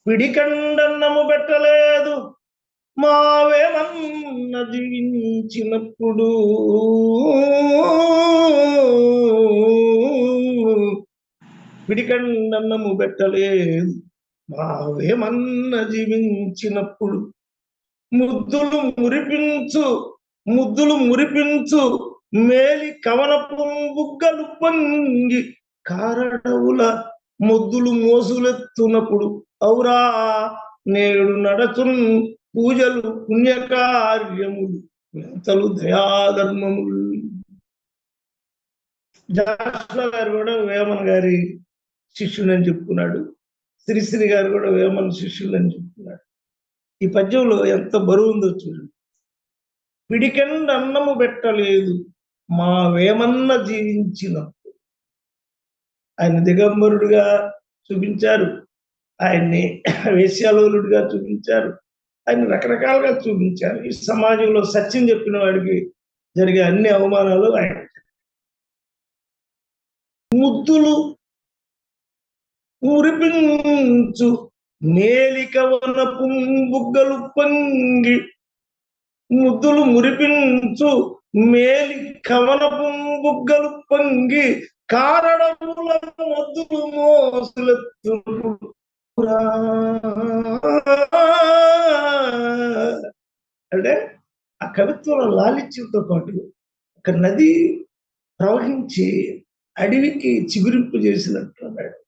పిడికండన్నము పెట్టలేదు మావేమన్న జీవించినప్పుడు. పిడికండన్నము పెట్టలేదు మావేమన్న జీవించినప్పుడు. ముద్దులు మురిపించు ముద్దులు మురిపించు మేలి కవనపు బుగ్గలు పొంగి కారడవుల ముద్దులు మోసులెత్తునప్పుడు. ఔరా నేడు నడచున్ పూజలు పుణ్యకార్యములు వింతలు దయాధర్మములు. జాషువా గారు కూడా వేమన్ గారి శిష్యులని చెప్పుకున్నాడు. శ్రీశ్రీ గారు కూడా వేమన్ శిష్యులని చెప్పుకున్నాడు. ఈ పద్యంలో ఎంత బరువు ఉందో చూడండి. పిడికెండ అన్నము పెట్టలేదు మా వేమన్న జీవించినప్పుడు. ఆయన దిగంబరుడుగా చూపించారు, ఆయన్ని వేశ్యాలోలుడిగా చూపించారు, ఆయన రకరకాలుగా చూపించారు. ఈ సమాజంలో సత్యం చెప్పిన వాడికి జరిగే అన్ని అవమానాలు ఆయన. ముద్దులు మురిపించు మేలికవనపు బుగ్గలు పొంగి. ముద్దులు మురిపించు మేలి కవనపు బుగ్గలు పొంగి కారడముల ముద్దులు మోసులెత్తు. అంటే ఆ కవిత్వంలో లాలిత్యంతో పాటు ఒక నది ప్రవహించి అడవికి చిగురింపు చేసినట్టు అన్నాడు.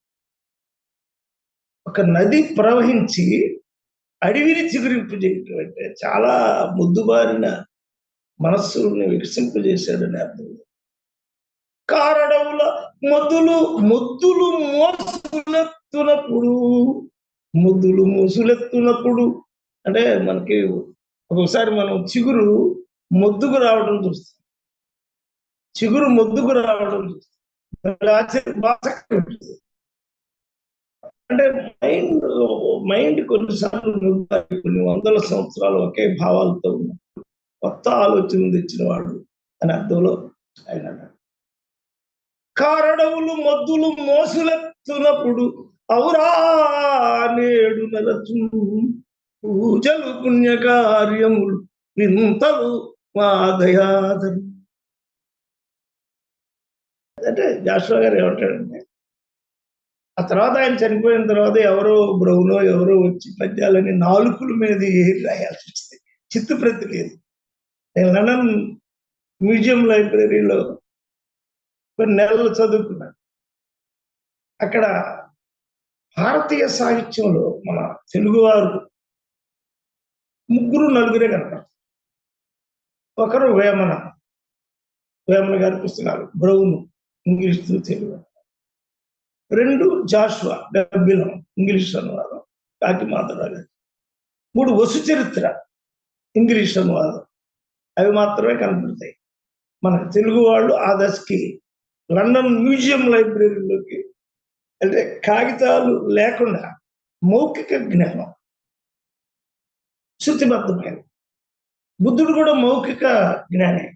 ఒక నది ప్రవహించి అడవిని చిగురింపు చేయటం అంటే చాలా ముద్దుబారిన మనస్సుని వికసింపజేశాడని అర్థం. కారడవుల ముద్దులు మోసులెత్తునప్పుడు. ముద్దులు మోసులెత్తునప్పుడు అంటే మనకి ఒకసారి మనం చిగురు మొద్దుకు రావడం చూస్తాం, చిగురు మొద్దుకు రావడం చూస్తాం. అంటే మైండ్ కొన్నిసార్లు కొన్ని వందల సంవత్సరాలు ఒకే భావాలతో ఉన్నప్పుడు కొత్త ఆలోచన తెచ్చిన వాడు అని అర్థంలో ఆయన అన్నాడు. కారడవులు మొద్దులు మోసులెత్తునప్పుడు ఔరా నేడు నరచు పూజలు పుణ్యకార్యములు వింతలు మా దయాధరు. అంటే జాషువా గారు ఏమంటాడంటే, ఆ తర్వాత ఆయన చనిపోయిన తర్వాత ఎవరో బ్రౌనో ఎవరో వచ్చి పద్యాలని నాలుకల మీద ఏరి రాయాల్సి వచ్చింది, చిత్తుప్రతి లేదు. నేను లండన్ మ్యూజియం లైబ్రరీలో కొన్ని నెలలు చదువుకున్నాను. అక్కడ భారతీయ సాహిత్యంలో మన తెలుగువారు ముగ్గురు నలుగురే కనపడతారు. ఒకరు వేమన గారి పుస్తకాలు, బ్రౌన్ ఇంగ్లీష్ తెలుగు. రెండు జాషువా గబ్బిలం ఇంగ్లీష్ అనువాదం, కాకిమాధవరావు గారు. మూడు వసు చరిత్ర ఇంగ్లీష్ అనువాదం. అవి మాత్రమే కనపడతాయి. మన తెలుగు వాళ్ళు ఆ దశకి లండన్ మ్యూజియం లైబ్రరీలోకి అంటే కాగితాలు లేకుండా మౌఖిక జ్ఞానం శృతిబద్ధమైన. బుద్ధుడు కూడా మౌఖిక జ్ఞానే.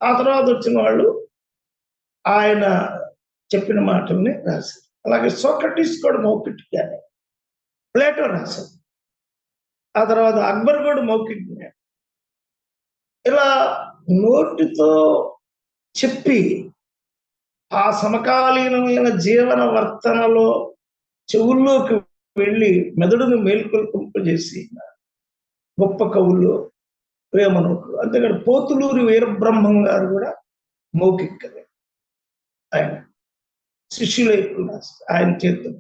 ఆ తర్వాత వచ్చిన వాళ్ళు ఆయన చెప్పిన మాటల్ని రాశారు. అలాగే సోక్రటీస్ కూడా మౌఖిక జ్ఞానే. ప్లేటో రాశారు. ఆ తర్వాత అక్బర్ కూడా మౌఖిక జ్ఞానం. ఇలా నోటితో చెప్పి ఆ సమకాలీనమైన జీవన వర్తనలో చెవుల్లోకి వెళ్ళి మెదడును మేల్కొల్పింపజేసి గొప్ప కవులు వేమనోకులు. అంతేకాదు పోతులూరి వీరబ్రహ్మం గారు కూడా మౌఖిక కవి. ఆయన శిష్యులై ఆయన చేతులు.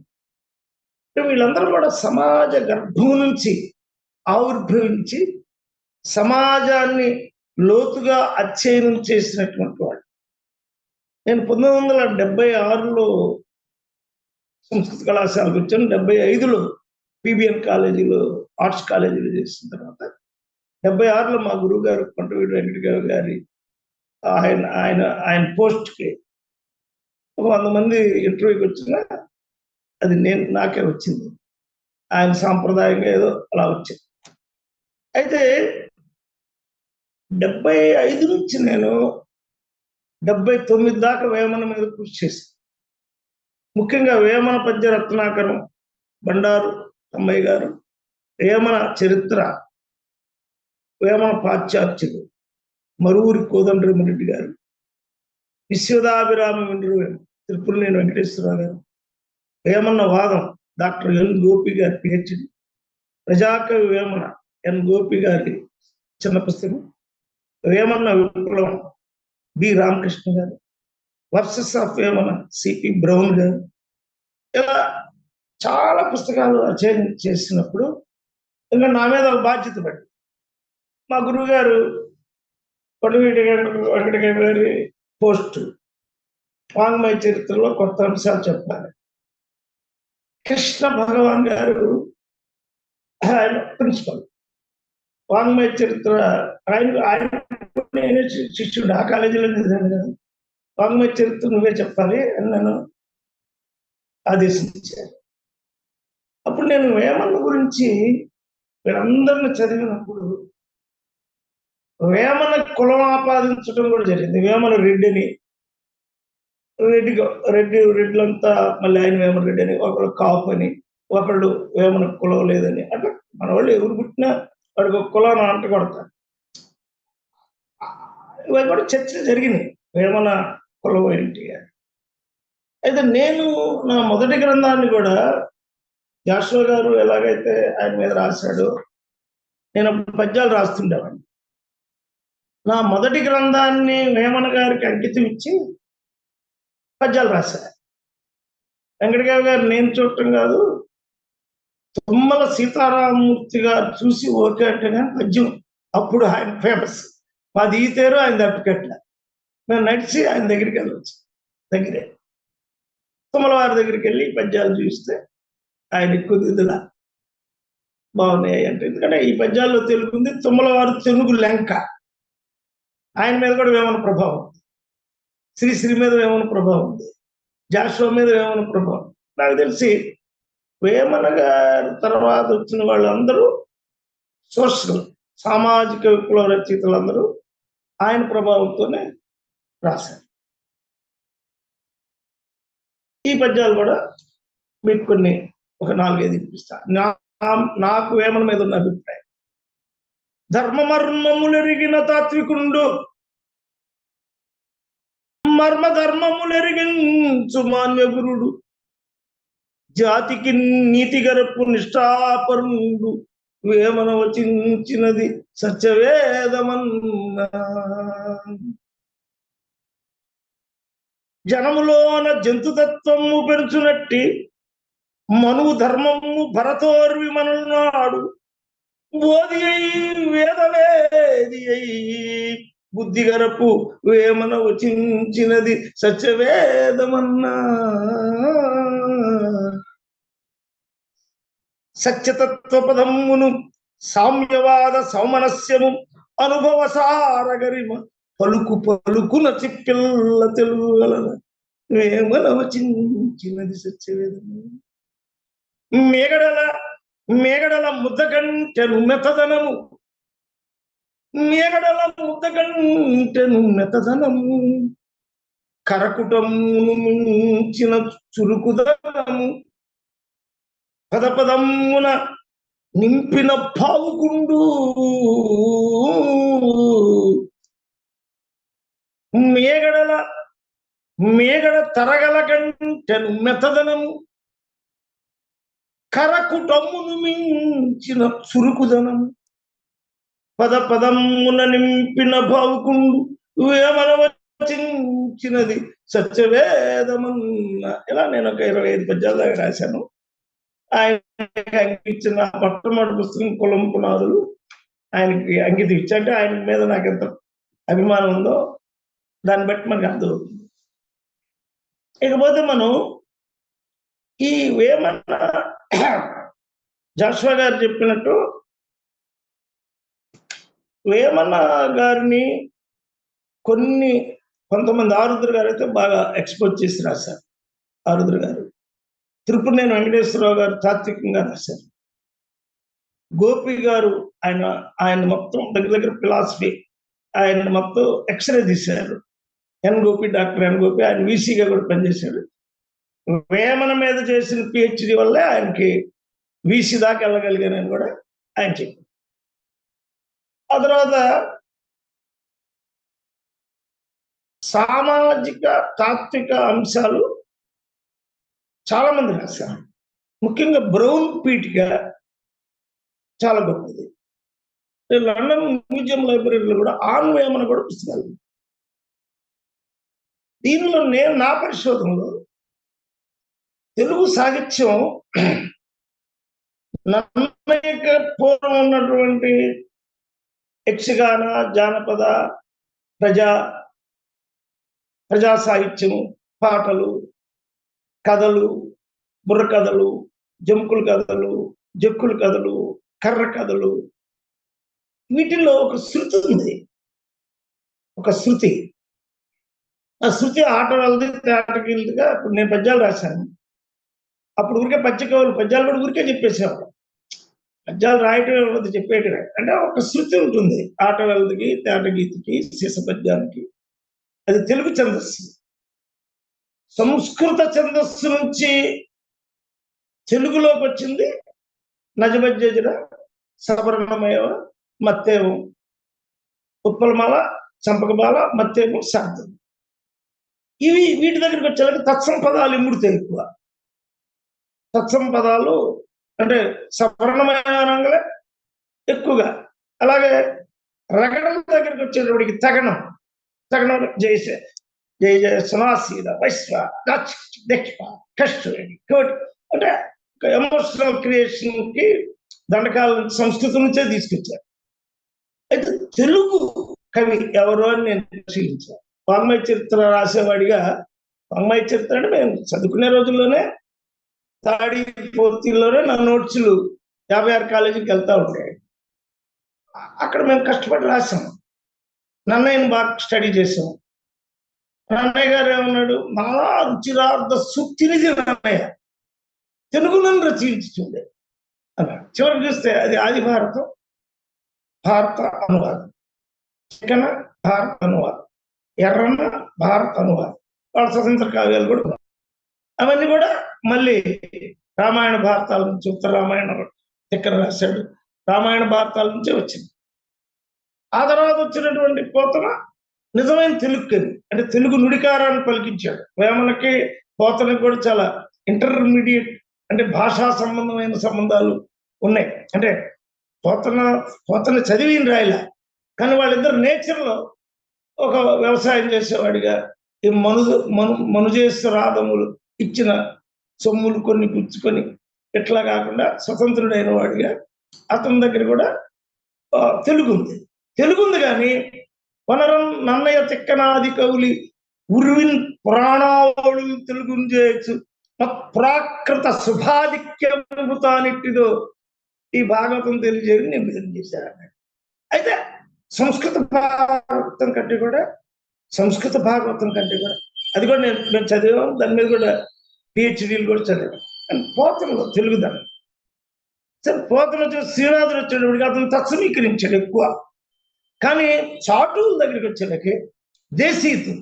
వీళ్ళందరూ కూడా సమాజ గర్భం నుంచి ఆవిర్భవించి సమాజాన్ని లోతుగా అధ్యయనం చేసినటువంటి వాడు. నేను 1976లో సంస్కృత కళాశాలకు వచ్చాను. 75లో పిబిఎన్ కాలేజీలో ఆర్ట్స్ కాలేజీలో చేసిన తర్వాత 76లో మా గురువు గారు కొండవీడు వెంకటరావు గారి ఆయన పోస్ట్కి 100 మంది ఇంటర్వ్యూకి వచ్చినా అది నాకే వచ్చింది. ఆయన సాంప్రదాయంగా ఏదో అలా వచ్చింది. అయితే 75 నుంచి నేను 79 దాకా వేమన మీద కృషి చేశాను. ముఖ్యంగా వేమన పద్య రత్నాకరం, బండారు అమ్మాయి గారు, వేమన చరిత్ర, వేమన పాశ్చాత్యులు మరువూరి కోదండరామిరెడ్డి గారు, విశ్వదాభిరామ విండ్రు తిరుపురనేని వెంకటేశ్వరరావు గారు, వేమన్న వాదం డాక్టర్ ఎన్ గోపి గారి పిహెచ్డి, ప్రజాకవి వేమన ఎన్ గోపి గారి చిన్న పుస్తకం, వేమన్న విప్లవం బి రామకృష్ణ గారు, versus of Vemana CP brown గారు, ఇలా చాలా పుస్తకాలు అధ్యయనం చేసినప్పుడు ఇంకా నా మీద ఒక బాధ్యత పడి మా గురువు గారు కొండవీటి వెంకటయ్య గారి పోస్ట్ వాంగ్మయ చరిత్రలో కొత్త అంశాలు చెప్పాలి. కృష్ణ భగవాన్ గారు ఆయన ప్రిన్సిపల్, వాంగ్మయ చరిత్ర ఆయన నేనే శిష్యుడు, ఆ కాలేజీలో చదివాను కదా, వాంగ్మయ చరిత్ర నువ్వే చెప్పాలి అని నన్ను ఆదేశించారు. అప్పుడు నేను వేమన్న గురించి వీళ్ళందరిని చదివినప్పుడు వేమన కులం ఆపాదించడం కూడా జరిగింది. వేమన రెడ్డిని, రెడ్లంతా మళ్ళీ ఆయన వేమన రెడ్డి అని, ఒకళ్ళు కాపు అని, ఒకళ్ళు వేమన కులం లేదని, అట్లా మన వాళ్ళు ఎవరు పుట్టినా వాడికి ఒక కులాన్ని అంట కొడతారు. ఇవి కూడా చర్చలు జరిగినాయి వేమన కులం ఏంటి అని. అయితే నేను నా మొదటి గ్రంథాన్ని కూడా జాషువా గారు ఎలాగైతే ఆయన మీద రాశాడో నేను అప్పుడు పద్యాలు రాస్తుండేవాడిని. నా మొదటి గ్రంథాన్ని వేమన గారికి అంకితం ఇచ్చి పద్యాలు రాశారు. వెంకటరావు గారు నేను చూడటం కాదు, తుమ్మల సీతారామమూర్తి గారు చూసి ఓకే అంటే కానీ పద్యం అప్పుడు ఆయన ఫేమస్. మాది ఈ తేరు, ఆయన తప్పికట్ల. మేము నడిచి ఆయన దగ్గరికి వెళ్ళవచ్చు, దగ్గరే తుమ్మల వారి దగ్గరికి వెళ్ళి పద్యాలు చూస్తే ఆయన ఎక్కువ దిద్దులా బాగున్నాయి అంటే, ఎందుకంటే ఈ పద్యాల్లో తెలుగు ఉంది, తుమ్మల వారు తెలుగు లెంక, ఆయన మీద కూడా వేమన ప్రభావం ఉంది, శ్రీ మీద వేమన ప్రభావం ఉంది, జాషువా మీద వేమన ప్రభావం. నాకు తెలిసి వేమన గారి తర్వాత వచ్చిన వాళ్ళందరూ సోషల్ సామాజిక విప్లవ రచయితలందరూ ఆయన ప్రభావంతోనే రాశారు. ఈ పద్యాలు కూడా మీకు కొన్ని ఒక 4-5 ఇప్పిస్తా. నాకు వేమన మీద ఉన్న అభిప్రాయం: ధర్మమర్మములెరిగిన తాత్వికుండు, మర్మధర్మములెరిగించు మాన్యగురుడు, జాతికి నీతి గరపు నిష్ఠాపరుడు, వేమన వచించినది సత్యవేదమన్నా. జనములోన జంతుతత్వము పెంచునట్టి మనువు ధర్మము భరతోర్వి మననాడు, బోధి అయి వేదవేది అయి బుద్ధి గరపు వేమన వచించినది సత్యవేదమన్నా. సత్యతత్వ పదమును సామ్యవాద సౌమనస్యము అనుభవ సారగరిమ పలుకు పలుకున చిప్పిల్ల తెలుగు గలన వేమన వచించినది సత్యవేదము. మేగడల ముద్దకంటెను మెతదనము, మేగడల ముద్దకంటెను మెతదనము, కరకుటమును మించిన చురుకుదనము, పదపదమున నింపిన పావుకుండు, మేగడ తరగల కంటెను మెతదనము, కరకుటమును మించిన చురుకుదనము, పదపదమున నింపిన భావుకుండు, వేమన వచించినది సత్యవేదమన్న. ఇలా నేను ఒక 25 పద్యాల దాకా రాశాను. ఆయనకి అంకించిన మొట్టమొదటి పుస్తకం కులం పునాదులు ఆయనకి అంకితం ఇచ్చా. అంటే ఆయన మీద నాకు ఎంత అభిమానం ఉందో దాన్ని బట్టి మనకు అర్థమవుతుంది. ఇకపోతే మనం ఈ వేమన జాషువా గారు చెప్పినట్టు వేమన గారిని కొంతమంది ఆరుద్ర గారు అయితే బాగా ఎక్స్పోజ్ చేసి రాశారు. ఆరుద్ర గారు, తిరుపురనేని వెంకటేశ్వరరావు గారు తాత్వికంగా రాశారు. గోపి గారు ఆయన మొత్తం దగ్గర ఫిలాసఫీ, ఆయన మొత్తం ఎక్స్రే తీశారు. డాక్టర్ ఎన్ గోపి ఆయన వీసీగా కూడా పనిచేశాడు. వేమన మీద చేసిన పిహెచ్డి వల్లే ఆయనకి వీసీ దాకా వెళ్ళగలిగానని కూడా ఆయన చెప్పారు. ఆ తర్వాత సామాజిక తాత్విక అంశాలు చాలా మంది రాశారు. ముఖ్యంగా బ్రౌన్ పీఠిక చాలా గొప్పది. లండన్ మ్యూజియం లైబ్రరీలో కూడా ఆన్వేమన కూడా పుస్తకాలు. దీనిలో నేను నా పరిశోధనలో తెలుగు సాహిత్యం నన్నయ్యక పూర్వం ఉన్నటువంటి యక్షగాన, జానపద, ప్రజా సాహిత్యం, పాటలు, కథలు, బుర్ర కథలు, జంకుల కథలు, జక్కుల కథలు, కర్ర కథలు, వీటిల్లో ఒక శృతి ఉంది. ఒక శృతి. ఆ శృతి ఆట వాళ్ళది, తేటకిల్దిగా. ఇప్పుడు నేను పద్యాలు రాశాను. అప్పుడు ఊరికే పద్యాలు కూడా ఊరికే చెప్పేసేవాడు. పద్యాలు రాయటం ఎవరిది, చెప్పేయటమే. అంటే ఒక శృతి ఉంటుంది ఆట వాళ్ళదికి, తేటగీతికి, శీస పద్యానికి. అది తెలుగు ఛందస్సు. సంస్కృత ఛందస్సు నుంచి తెలుగులోకి వచ్చింది నజబజ్జర, సవర్ణమయ, మత్తేవం, ఉత్పలమాల, చంపకబాల, మత్తేవం, శాంతం. వీటి దగ్గరికి వచ్చేలాగా తత్సం పదాలు ఇముడితాయి ఎక్కువ. తత్సం పదాలు అంటే సవర్ణమయంగా ఎక్కువగా. అలాగే రగడం దగ్గరికి వచ్చేటప్పటికి తగనం జయ జయ సునాసీద వైశ్వ దక్ష కోటి అంటే ఎమోషనల్ క్రియేషన్ కి దండకాల సంస్కృతి నుంచే తీసుకొచ్చారు. అయితే తెలుగు కవి ఎవరో అని నేను పరిశీలించాను. వాంగ్మయ చరిత్ర రాసేవాడిగా, వాంగ్మయ చరిత్ర అంటే మేము చదువుకునే రోజుల్లోనే తాడి పూర్తిలోనే నా నోట్స్లు 56 కాలేజీకి వెళ్తా ఉంటాయి. అక్కడ మేము కష్టపడి రాసాం. నన్నయ్యను బాగా స్టడీ చేసాం. నన్నయ్య గారు ఏమన్నాడు, నాలా రుచిరార్థ సుత్తినిది నన్నయ్య తెలుగులను రచించుండే అన్నాడు. చివరికి చూస్తే అది ఆది భారతం, భారత అనువాదం, చికన భారత అనువాదం, ఎర్రన్న భారత అనువాదం. వాళ్ళ స్వతంత్ర కావ్యాలు కూడా ఉన్నాయి. అవన్నీ కూడా మళ్ళీ రామాయణ భారతాల నుంచి, ఉత్తర రామాయణ తిక్కన రాశాడు. రామాయణ భారతాల నుంచే వచ్చింది. ఆ తర్వాత వచ్చినటువంటి పోతన నిజమైన తెలుగు కవి, అంటే తెలుగు నుడికారాన్ని పలికించాడు. వేమనకి పోతనకి కూడా చాలా ఇంటర్మీడియట్, అంటే భాషా సంబంధమైన సంబంధాలు ఉన్నాయి. అంటే పోతన చదివిన రాయలా, కానీ వాళ్ళిద్దరు నేచర్లో ఒక వ్యవసాయం చేసేవాడిగా, ఈ మనుజేశ్వరాధములు ఇచ్చిన సొమ్ములు కొన్ని పుచ్చుకొని ఇట్లా కాకుండా స్వతంత్రుడైన వాడిగా అతని దగ్గర కూడా తెలుగుంది. కానీ వనరం నన్నయ్య తిక్కనాది కవులి ఉర్విన్ పురాణావళు తెలుగుని చేయొచ్చు ప్రాకృత శుభాధిక్యమృతానిట్టిదో ఈ భాగవతం తెలియజేయని నివేదన చేశారు. అయితే సంస్కృత భాగవతం కంటే కూడా అది కూడా నేను చదివాం. దాని మీద కూడా పిహెచ్డీలు కూడా చదివాం. కానీ పోతనలో తెలుగుదనం సరే, పోతన శ్రీనాథుడు వచ్చేటప్పటికి అతను తత్సమీకరించాడు ఎక్కువ. కానీ చాటుల దగ్గరికి వచ్చేటకి దేశీతం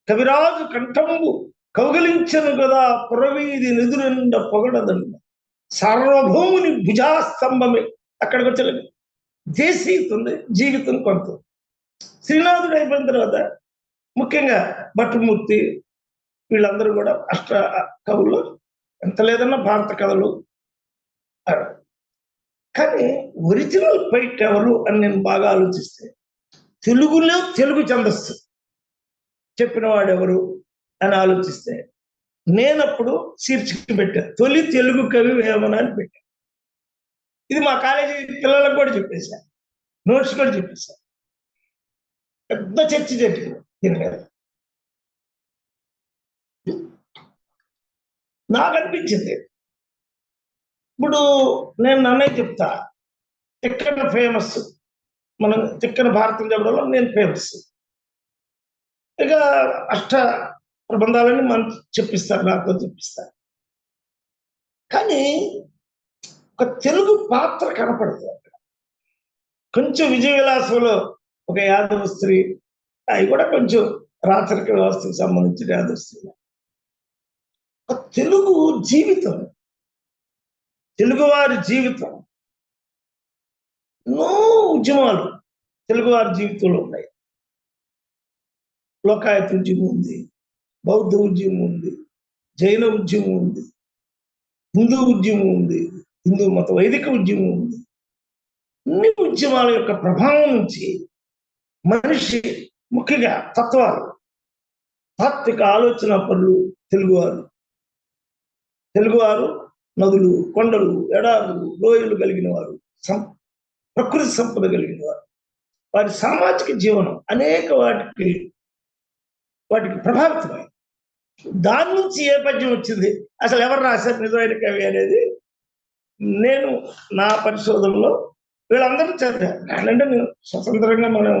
కవిరాజు కంఠంబు కౌగలించను కదా పురవీధి నిదురెండ పొగడదండ సార్వభౌముని భుజాస్తంభమే. అక్కడికి వచ్చేటకి దేశీతుంది జీవితం కొంత. శ్రీనాథుడు అయిపోయిన తర్వాత ముఖ్యంగా భట్టుమూర్తి వీళ్ళందరూ కూడా అష్ట కవులు, ఎంత లేదన్నా భారత కథలు. కానీ ఒరిజినల్ పైట్ ఎవరు అని నేను బాగా ఆలోచిస్తే, తెలుగులో తెలుగు ఛందస్సు చెప్పిన వాడెవరు అని ఆలోచిస్తే, నేనప్పుడు శీర్షిక పెట్టాను, తొలి తెలుగు కవి వేమన అని పెట్టాను. ఇది మా కాలేజీ పిల్లలకు కూడా చెప్పేశాను, నోట్స్ కూడా చెప్పేశాను. పెద్ద చర్చ జరిగింది దీని మీద. నాకు అనిపించింది, ఇప్పుడు నేను నన్నయ్య చెప్తా, తిక్కన ఫేమస్, మనం తిక్కన భారతం చెప్పడంలో నేను ఫేమస్. ఇక అష్ట ప్రబంధాలని మనం చెప్పిస్తారు, నాతో చెప్పిస్తారు. కానీ ఒక తెలుగు పాత్ర కనపడదు అక్కడ. కొంచెం విజయ విలాసంలో ఒక యాదవ స్త్రీ, అవి కూడా కొంచెం రాచరిక వ్యవస్థకు సంబంధించిన యాదవ స్త్రీ. ఒక తెలుగు జీవితం, తెలుగువారి జీవితం, ఎన్నో ఉద్యమాలు తెలుగువారి జీవితంలో ఉన్నాయి. లోకాయత ఉద్యమం ఉంది, బౌద్ధ ఉద్యమం ఉంది, జైన ఉద్యమం ఉంది, హిందూ ఉద్యమం ఉంది, హిందూ మత వైదిక ఉద్యమం ఉంది. అన్ని ఉద్యమాల యొక్క ప్రభావం నుంచి మనిషి ముఖ్యంగా తాత్విక ఆలోచన పనులు తెలుగువారు నదులు, కొండలు, ఎడారులు, లోయలు కలిగిన వారు, ప్రకృతి సంపద కలిగిన వారు. వారి సామాజిక జీవనం అనేక వాటికి ప్రభావితమై దాని నుంచి ఏ పద్యం వచ్చింది, అసలు ఎవరు రాశారు నిజమైన కవి అనేది నేను నా పరిశోధనలో వీళ్ళందరూ చదివాను. అంటే నేను స్వతంత్రంగా మనం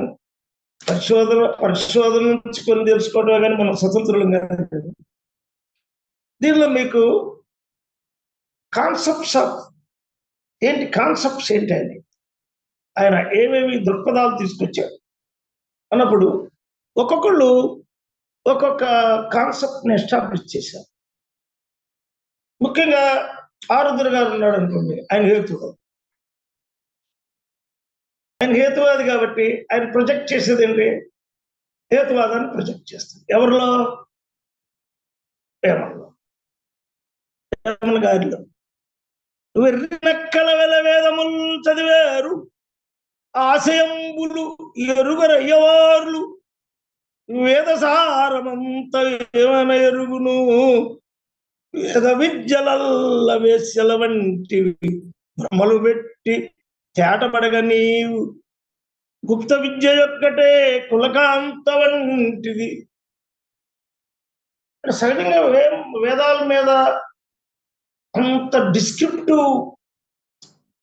పరిశోధన నుంచి కొన్ని తెలుసుకోవడమే కానీ మనం స్వతంత్రులం కాదు. దీనిలో మీకు కాన్సెప్ట్స్ ఏంటి అని ఆయన ఏమేమి దృక్పథాలు తీసుకొచ్చారు అన్నప్పుడు ఒక్కొక్కళ్ళు ఒక్కొక్క కాన్సెప్ట్ని ఎస్టాబ్లిష్ చేశారు. ముఖ్యంగా ఆరుద్ర గారు ఉన్నాడు అనుకోండి, ఆయన హేతువాది కాబట్టి ఆయన ప్రొజెక్ట్ చేసేది ఏంటి, హేతువాదాన్ని ప్రొజెక్ట్ చేస్తారు. ఎవరిలో? వేమన గారిలో. వెర్రినక్కల వేదములు చదివారు, ఆశయంబులు ఎరుగరయ్యవార్లు, వేదసారమంత ఏమన ఎరుగును, వేద విద్యలల్ల వేశ్యల వంటివి భ్రమలు పెట్టి చేటపడగ నీవు, గుప్త విద్య యొక్కటే కులకాంత వంటిది. సహజంగా వేదాల మీద అంత డిస్క్రిప్టివ్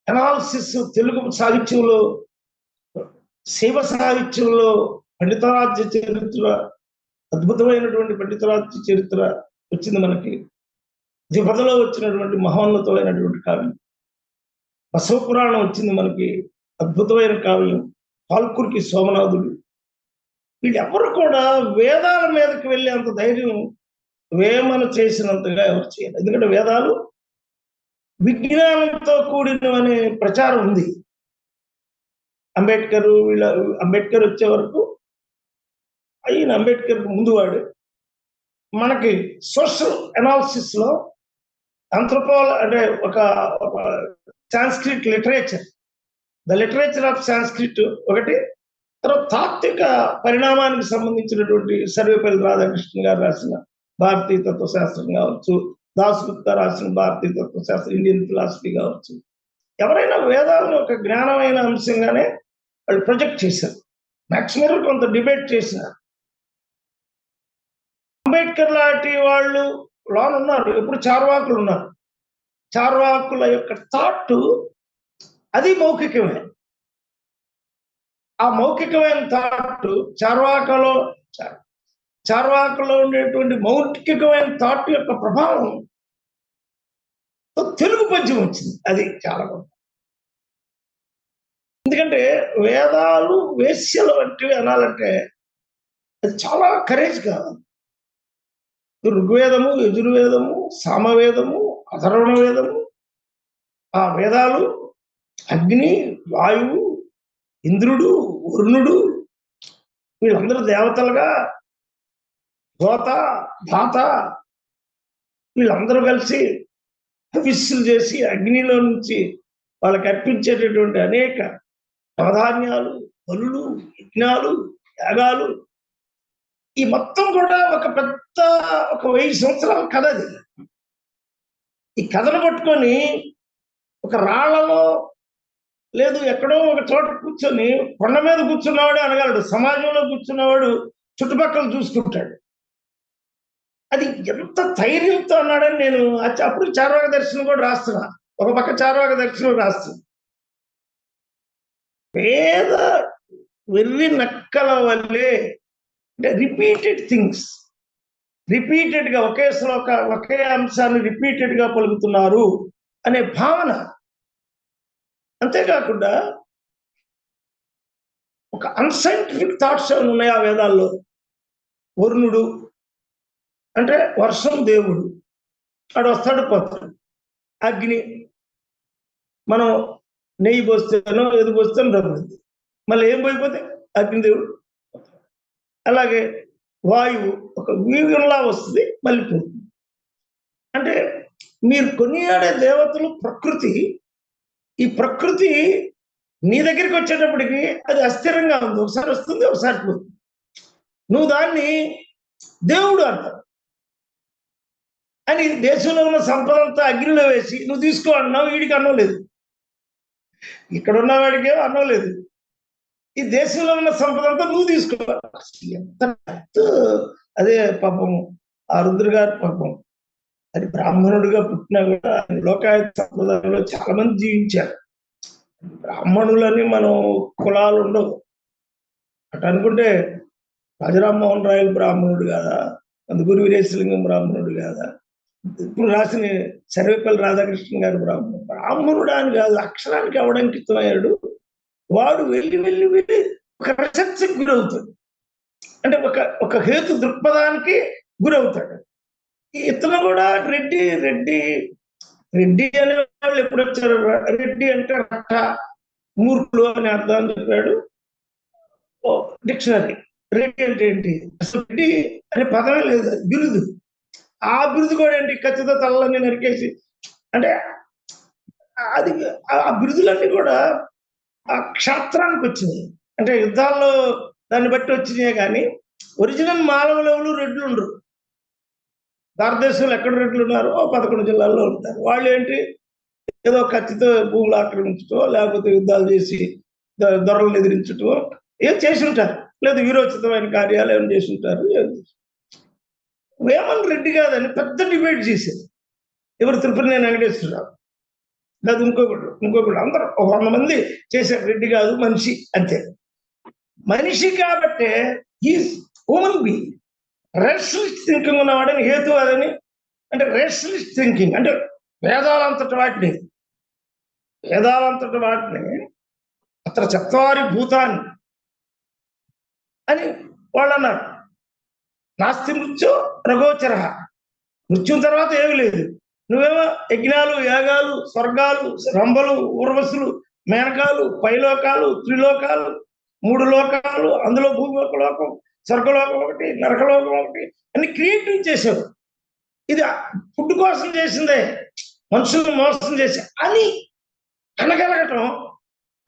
అనాలిసిస్ తెలుగు సాహిత్యంలో, శైవ సాహిత్యంలో పండితరాజ్య చరిత్ర, అద్భుతమైనటువంటి పండితరాజ్య చరిత్ర వచ్చింది మనకి. ద్విపదలో వచ్చినటువంటి మహోన్నతమైనటువంటి కావ్యం. బసవపురాణం వచ్చింది మనకి, అద్భుతమైన కావ్యం. పాల్కురికి సోమనాథుడు. వీళ్ళెవరు కూడా వేదాల మీదకి వెళ్ళేంత ధైర్యం వేమన చేసినంతగా ఎవరు చేయాలి. ఎందుకంటే వేదాలు విజ్ఞానంతో కూడినవనే ప్రచారం ఉంది. అంబేద్కర్ వచ్చే వరకు అయిన అంబేద్కర్ ముందు వాడు మనకి సోషల్ అనాలిసిస్ లో అంటే ఒక Sanskrit literature, the literature of Sanskrit ఒకటి. తర్వాత తాత్విక పరిణామానికి సంబంధించినటువంటి సర్వేపల్లి రాధాకృష్ణ గారు రాసిన భారతీయ తత్వశాస్త్రం కావచ్చు, దాస్గుప్తా రాసిన భారతీయ తత్వశాస్త్రం, ఇండియన్ ఫిలాసఫీ కావచ్చు. ఎవరైనా వేదాలను ఒక జ్ఞానమైన అంశంగానే వాళ్ళు ప్రొజెక్ట్ చేశారు. మ్యాక్సిమం కొంత డిబేట్ చేసినారు. అంబేద్కర్ లాంటి వాళ్ళు లోన్ ఉన్నారు, ఎప్పుడు చార్వాకులు ఉన్నారు. చార్వాకుల యొక్క థాట్ అది మౌఖికమే. ఆ మౌఖికమైన థాట్ చార్వాకలో ఉండేటువంటి మౌఖికమైన థాట్ యొక్క ప్రభావం తెలుగు పద్యం వచ్చింది. అది చాలా గొప్ప. ఎందుకంటే వేదాలు వేశ్యల వంటివి అనాలంటే అది చాలా కరేజ్ కావాలి. ఋగ్వేదము, యజుర్వేదము, సామవేదము, అథర్వణ వేదము, ఆ వేదాలు అగ్ని, వాయువు, ఇంద్రుడు, వరుణుడు వీళ్ళందరూ దేవతలుగా, దోత, ధాత వీళ్ళందరూ కలిసి హవిస్సులు చేసి అగ్నిలో నుంచి వాళ్ళకి అర్పించేటటువంటి అనేక నవధాన్యాలు, బలులు, యజ్ఞాలు, యాగాలు, ఈ మొత్తం కూడా ఒక 1000 సంవత్సరాల కథ అది. ఈ కథను పట్టుకొని ఒక రాళ్లలో లేదు ఎక్కడో ఒక చోట కూర్చొని కొండ మీద కూర్చున్నవాడు అనగలడు, సమాజంలో కూర్చున్నవాడు చుట్టుపక్కల చూసుకుంటాడు. అది ఎంత ధైర్యంతో అన్నాడని నేను అప్పుడు చార్వాక దర్శనం కూడా రాస్తున్నా. ఒక పక్క చార్వాక దర్శనం రాస్తున్నా. పేద వెర్రి నక్కల వల్లే అంటే రిపీటెడ్ థింగ్స్, రిపీటెడ్గా ఒకే ఒకే అంశాన్ని రిపీటెడ్గా పలుకుతున్నారు అనే భావన. అంతేకాకుండా ఒక అన్సైంటిఫిక్ థాట్స్ ఏమైనా ఉన్నాయి ఆ వేదాల్లో. వరుణుడు అంటే వర్షం దేవుడు, వాడు వస్తాడు పోతాడు. అగ్ని మనం నెయ్యి పోస్తేనో ఏది పోస్తేనో రగులుద్ది. మళ్ళీ ఏం పోయిపోతే అగ్నిదేవుడు. అలాగే వాయువు ఒక వీగంలా వస్తుంది, మళ్ళీ పోతుంది. అంటే మీరు కొనియాడే దేవతలు ప్రకృతి. ఈ ప్రకృతి నీ దగ్గరికి వచ్చేటప్పటికి అది అస్థిరంగా ఉంది. ఒకసారి వస్తుంది, ఒకసారి పోతుంది. నువ్వు దాన్ని దేవుడు అంటావు. అని దేశంలో ఉన్న సంపద అంతా అగ్నిలో వేసి నువ్వు తీసుకో అన్నావు, వీడికి అన్నం లేదు. ఇక్కడ ఉన్నవాడికి అన్నం లేదు. ఈ దేశంలో ఉన్న సంపద అంతా నువ్వు తీసుకో. ఎంత అదే పాపం ఆ రుద్ర గారు పాపం అది బ్రాహ్మణుడిగా పుట్టినా కూడా లోకాయత సంప్రదాయంలో చాలా మంది జీవించారు. బ్రాహ్మణులని మనం కులాలు ఉండవు. అటు అనుకుంటే రాజరామ్మోహన్ రాయలు బ్రాహ్మణుడు కాదా, కందుకూరి వీరేశలింగం బ్రాహ్మణుడు కాదా, ఇప్పుడు రాసిన సర్వేపల్లి రాధాకృష్ణ గారు బ్రాహ్మణుడు అని కాదు, అక్షరానికి అవడంకితమయ్యాడు. వాడు వెళ్ళి వెళ్ళి వెళ్ళి ఒక రచనకు గురవుతాడు. అంటే ఒక హేతు దృక్పథానికి గురవుతాడు. ఇతను కూడా రెడ్డి రెడ్డి రెడ్డి అనే వాళ్ళు ఎప్పుడు వచ్చారు? రెడ్డి అంటే రట్ట, మూర్ఖులు అని అర్థం అని చెప్పాడు డిక్షనరీ. రెడ్డి అంటే ఏంటి? అసలు రెడ్డి అనే పదమే లేదు, బిరుదు. ఆ బిరుదు కూడా ఏంటి? ఖచ్చితంగా తలని నరికేసి అంటే అది ఆ బిరుదులన్నీ కూడా ఆ క్షాత్రానికి వచ్చినాయి. అంటే యుద్ధాల్లో దాన్ని బట్టి వచ్చినాయి. కానీ ఒరిజినల్ మానవులు రెడ్లు ఉండరు. భారతదేశంలో ఎక్కడ రెడ్లు ఉన్నారో 11 జిల్లాల్లో ఉంటారు. వాళ్ళు ఏంటి ఏదో కత్తితో భూములు ఆక్రమించటో, లేకపోతే యుద్ధాలు చేసి దొరలను ఎదిరించటో ఏం చేసి ఉంటారు, లేదా వీరోచితమైన కార్యాలు ఏమైనా చేసి ఉంటారు. వేమన్ రెడ్డి కాదని పెద్ద డిబేట్ చేశారు. ఎవరు? తిరుపతినేని వెంకటేశ్వరరావు, లేదా ఇంకొకడు అందరూ 100 మంది చేశారు. రెడ్డి కాదు, మనిషి అంతే. మనిషి కాబట్టే is human being. Rationalist thinking ఉన్నవాడని హేతువాదని. అంటే రేషనలిస్ట్ థింకింగ్ అంటే వేదాలంతటి వాటిని అతను చత్వారి భూతాన్ని అని వాళ్ళు అన్నారు. నాస్తి మృత్యు రఘోచర. మృత్యుం తర్వాత ఏమి లేదు. నువ్వేమో యజ్ఞాలు, యాగాలు, స్వర్గాలు, రంభలు, ఊర్వశులు, మేనకాలు, పైలోకాలు, త్రిలోకాలు, 3 లోకాలు, అందులో భూలోక లోకం, స్వర్గలోకం ఒకటి, నరకలోకం ఒకటి అన్ని క్రియేటివ్ చేశారు. ఇది ఫుడ్ కోసం చేసిందే, మనుషులను మోసం చేసి అని అనగలగటం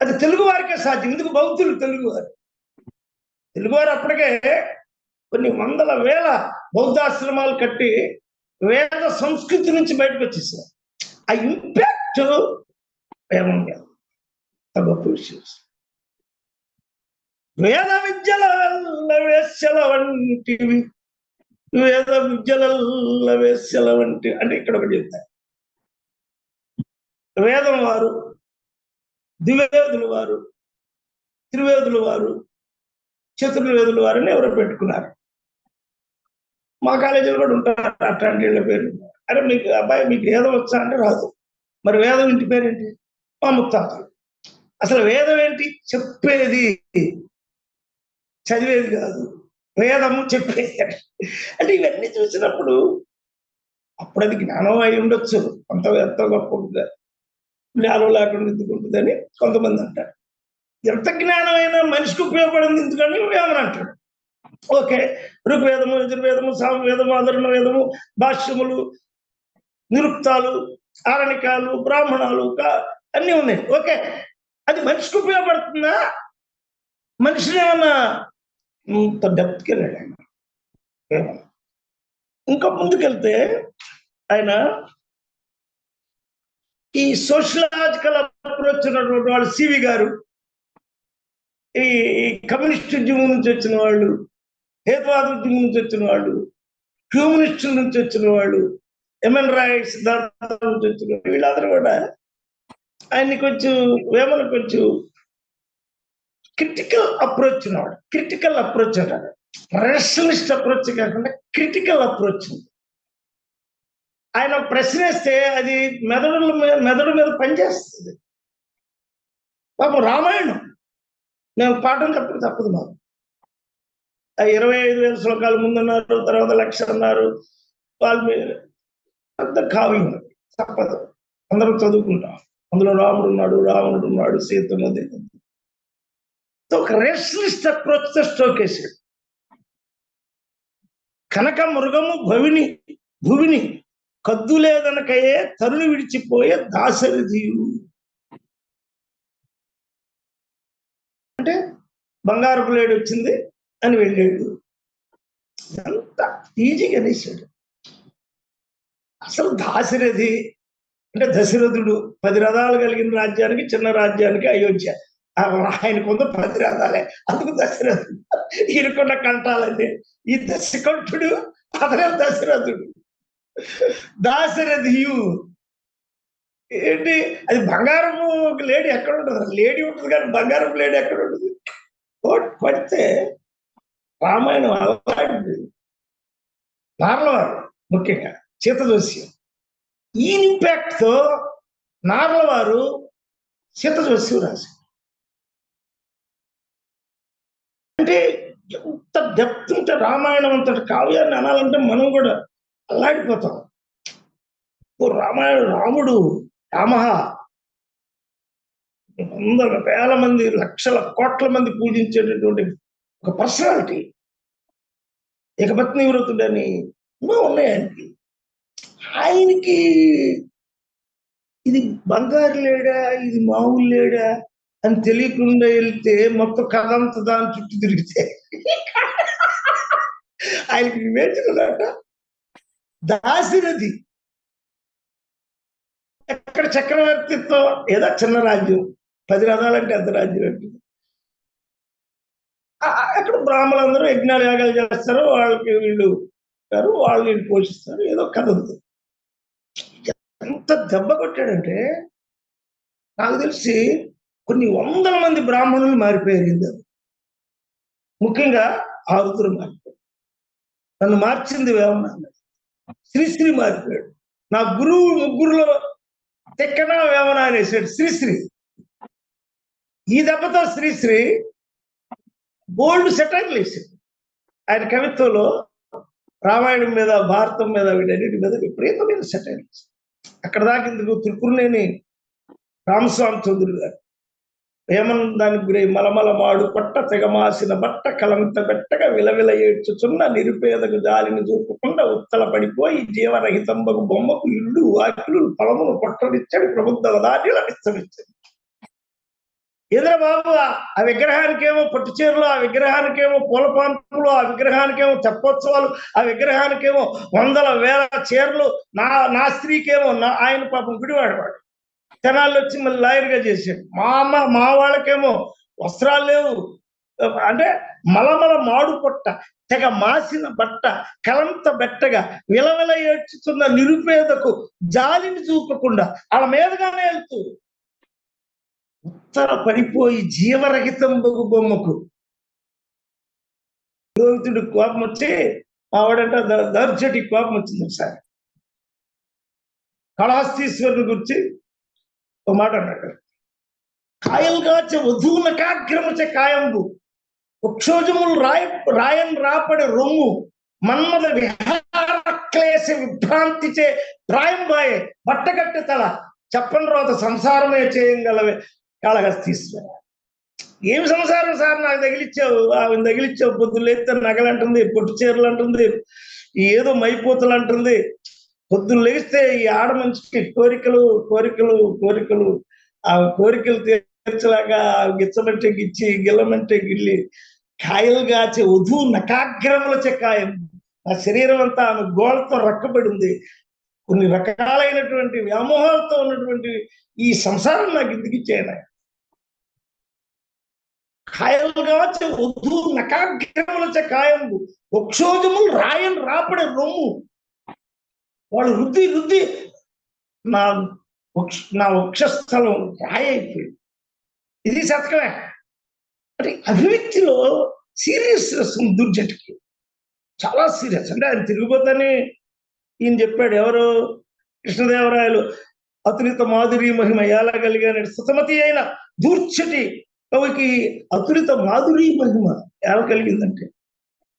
అది తెలుగు వారికే సాధ్యం. ఎందుకు? బౌద్ధులు తెలుగువారు అప్పటికే కొన్ని వందల వేల బౌద్ధాశ్రమాలు కట్టి వేద సంస్కృతి నుంచి బయటకు వచ్చేసారు. ఆ ఇంపాక్ట్ ఏమన్నా గొప్ప విషయం. వేద విద్యల వేశ్యల వంటివి, వేద విద్యల వేశ్యల వంటి అంటే ఇక్కడ ఒకటి చెప్తారు. వేదం వారు, ద్వివేదుల వారు, త్రివేదుల వారు, చతుర్వేదుల వారిని ఎవరో పెట్టుకున్నారు. మా కాలేజీలో కూడా ఉంటారు అట్లాంటి వీళ్ళ పేరు. అరే మీకు అబ్బాయి మీకు వేదం వచ్చా అంటే రాదు. మరి వేదం ఇంటి పేరేంటి? మా ముత్తాతలు. అసలు వేదం ఏంటి? చెప్పేది, చదివేది కాదు. వేదము చెప్పేది. అంటే ఇవన్నీ చూసినప్పుడు అప్పుడు అది జ్ఞానం అయి ఉండొచ్చు, ఎంత గొప్ప జ్ఞానం లేకుండా ఎందుకుంటుందని కొంతమంది అంటారు. ఎంత జ్ఞానం అయినా మనిషికి ఉపయోగపడింది ఎందుకని వేమని అంటాడు. ఓకే, ఋగ్వేదము, యజుర్వేదము, సామవేదము, అధర్ణ వేదము, భాష్యములు, నిరుక్తాలు, ఆరణికాలు, బ్రాహ్మణాలు అన్నీ ఉన్నాయి. ఓకే, అది మనిషికి ఉపయోగపడుతుందా? మనిషిని ఏమన్నా డెప్త్కి వెళ్ళాడు ఆయన. ఇంకా ముందుకెళ్తే ఆయన ఈ సోషలాజికల్ అప్రోచ్ ఉన్నటువంటి వాళ్ళు, సివి గారు, ఈ కమ్యూనిస్ట్ ఉద్యమం నుంచి వచ్చిన వాళ్ళు, హేతువాద ఉద్యమం నుంచి వచ్చిన వాళ్ళు, హ్యూమనిస్టుల నుంచి వచ్చిన వాళ్ళు, ఎంఎన్ రాయ్ సిద్ధాంతం నుంచి వచ్చిన వాళ్ళు, వీళ్ళందరూ కూడా ఆయన్ని వేమన కొంచెం క్రిటికల్ అప్రోచ్ ఉన్నవాడు. క్రిటికల్ అప్రోచ్ అంటారు. రేషనలిస్ట్ అప్రోచ్ కాకుండా క్రిటికల్ అప్రోచ్. ఆయన ప్రశ్న వేస్తే అది మెదడు మీద పనిచేస్తుంది. పాపం రామాయణం మేము పాఠం చెప్పక తప్పదు మాకు. 25,000 శ్లోకాల ముందున్నారు, తర్వాత 1,00,000 అన్నారు. వాళ్ళ మీద పెద్ద కావ్యం తప్పదు, అందరం చదువుకుంటాం. అందులో రాముడు ఉన్నాడు, రావణుడు ఉన్నాడు, సీత ఉన్నది. ఒక రేషనలిస్ట్ అప్రోచ్ తో స్ట్రోక్ వేసాడు. కనక మృగము భువిని కద్దులేదనకయే తరుణి విడిచిపోయే దాశరథియు. అంటే బంగారపు లేడి వచ్చింది అని వెళ్ళాడు. అంత ఈజీగా అనేసాడు. అసలు దాశరథి అంటే దశరథుడు 10 రథాలు కలిగిన రాజ్యానికి, చిన్న రాజ్యానికి అయోధ్య. ఆయనకున్న 10 రథాలే, అందుకు దశరథుడు. ఈయనకున్న కంఠాలంటే ఈ దశకంఠుడు, అతనే దశరథుడు. దాశరథియు ఏంటి? అది బంగారము లేడీ ఎక్కడ ఉంటుంది? లేడీ ఉంటుంది కానీ బంగారపు లేడీ ఎక్కడ ఉంటుంది? పడితే రామాయణం అలాంటిది. నార్లవారు ముఖ్యంగా సీత జోస్యం ఈ ఇంపాక్ట్ తో నార్లవారు సీత జోస్యం రాశారు. అంటే ఎంత డెప్త్ ఉంటే రామాయణం అంతటి కావ్యాన్ని అనాలంటే మనం కూడా అల్లాడిపోతాం. రామాయణ రాముడు రామః వందల వేల మంది, లక్షల కోట్ల మంది పూజించేటటువంటి ఒక పర్సనాలిటీ. ఏకపత్ని వ్రతుడని ఎన్నో ఉన్నాయండి. ఆయనకి ఇది బంగారు లేడా, ఇది మామూలు లేడా అని తెలియకుండా వెళ్తే మొత్తం కథ అంతా దాని చుట్టూ తిరిగితే ఆయనకి వివేచనట. దాశరథి ఎక్కడ చక్రవర్తిత్వం, ఏదో చిన్న రాజ్యం, 10 రథాలంటే అంత రాజ్యం అంటే. అక్కడ బ్రాహ్మణులందరూ యజ్ఞాలు యాగాలు చేస్తారు, వాళ్ళకి వీళ్ళు పోషిస్తారు, ఏదో కథ ఉంది. ఎంత దెబ్బ కొట్టాడంటే నాకు తెలిసి కొన్ని వందల మంది బ్రాహ్మణులు మారిపోయారు. ముఖ్యంగా ఆరుద్ర మారిపోయాడు. నన్ను మార్చింది వేమన. శ్రీశ్రీ మారిపోయాడు. నా గురువు ముగ్గురులో తెక్కన వేమన అనేసాడు శ్రీశ్రీ. ఈ దెబ్బతో శ్రీశ్రీ బోల్డ్ సెటైర్లు వేసాడు. ఆయన కవిత్వంలో రామాయణం మీద, భారతం మీద, వీటన్నిటి మీద విపరీతమైన సెటైర్లు. అక్కడ దాకా ఇందుకు త్రిపురనేని రామస్వామి చౌదరి గారు వేమనందానికి గురై మలమల మాడు పట్ట తెగమాసిన బట్ట కలంత బెట్టగా విలవిల ఏడ్చుచున్న నిరుపేదకు జాలిని చూపకుండా ఉత్తల పడిపోయి జీవరహితంబకు బొమ్మకు ఇల్లు వాకిలు పొలమును పొట్టనిచ్చాడు, ప్రబుద్ధ వదాన్యుల నిస్తమిచ్చాడు. ఏదైనా బాబు ఆ విగ్రహానికేమో పట్టు చీరలు, ఆ విగ్రహానికేమో పూల పాన్పులు, ఆ విగ్రహానికేమో తెప్పోత్సవాలు, ఆ విగ్రహానికేమో వందల వేల చీరలు, నా స్త్రీకేమో ఆయన పాపం గుడివాడవాడు తెనాల్లో వచ్చి మళ్ళీ లాయర్గా చేశాడు. మా వాళ్ళకేమో వస్త్రాలు లేవు. అంటే మలమల మాడు పొట్ట తెగ మాసిన బట్ట కలంత బెట్టగా విలవిల ఏడ్చుతున్న నిరుపేదకు జాలిని చూపకుండా వాళ్ళ మీదగానే వెళ్తూ ఉత్తర పడిపోయి జీవరహితం బొగ్గు బొమ్మకు పురోహితుడి కోపం వచ్చి ఆవిడంట దర్జటి కోపం వచ్చింది. ఒకసారి కళాస్తీశ్వరుని గురించి ఒక మాట అన్నాడు. కాయలుగాచే వధువుల కాగ్రమచే కాయంబు వృక్షోజములు రాయన్ రాపడి రొమ్ము మన్మద విహారక్లేశ విభ్రాంతిచే ప్రాయంబాయే బట్టగట్టె తల చెప్పని రోత సంసారమే చేయగలవే కాళహస్తీశ్వర. ఏమి సంసారం సార్, నాకు తగిలిచ్చావు, ఆమె తగిలిచ్చావు. పొద్దున్న లేస్తే నగలంటుంది, పొట్టు చీరలు అంటుంది, ఏదో మైపోతలు అంటుంది. పొద్దున్న లేస్తే ఈ ఆడ మనిషికి కోరికలు ఆ కోరికలు తీర్చలాగా గిచ్చమంటే గిచ్చి గిల్లమంటే గిల్లి కాయలు కాచే వధువు నకాగ్రముల చెక్కాయం. ఆ శరీరం అంతా ఆమె గోళ్ళతో రక్కబడి ఉంది. కొన్ని రకాలైనటువంటి వ్యామోహాలతో ఉన్నటువంటి ఈ సంసారం నాకు ఇందుకు ఇచ్చాయన. కాయలు కాచే వధువు నకాగ్రముల చెక్కాయంబు వక్షోజములు రాయన్ రాపడే రొమ్ము. వాళ్ళు రుద్ది నా వక్షస్థలం రాయైపోయింది. ఇది శతకమే. అంటే అభివ్యక్తిలో సీరియస్నెస్ దుర్జటికి చాలా సీరియస్. అంటే ఆయన తిరిగిపోతానే ఈయన చెప్పాడు. ఎవరు? కృష్ణదేవరాయలు అతులిత మాధురి మహిమ ఎలా కలిగానే సుతమతి అయిన దూర్చటి కవికి అతులిత మాధురి మహిమ ఎలా కలిగిందంటే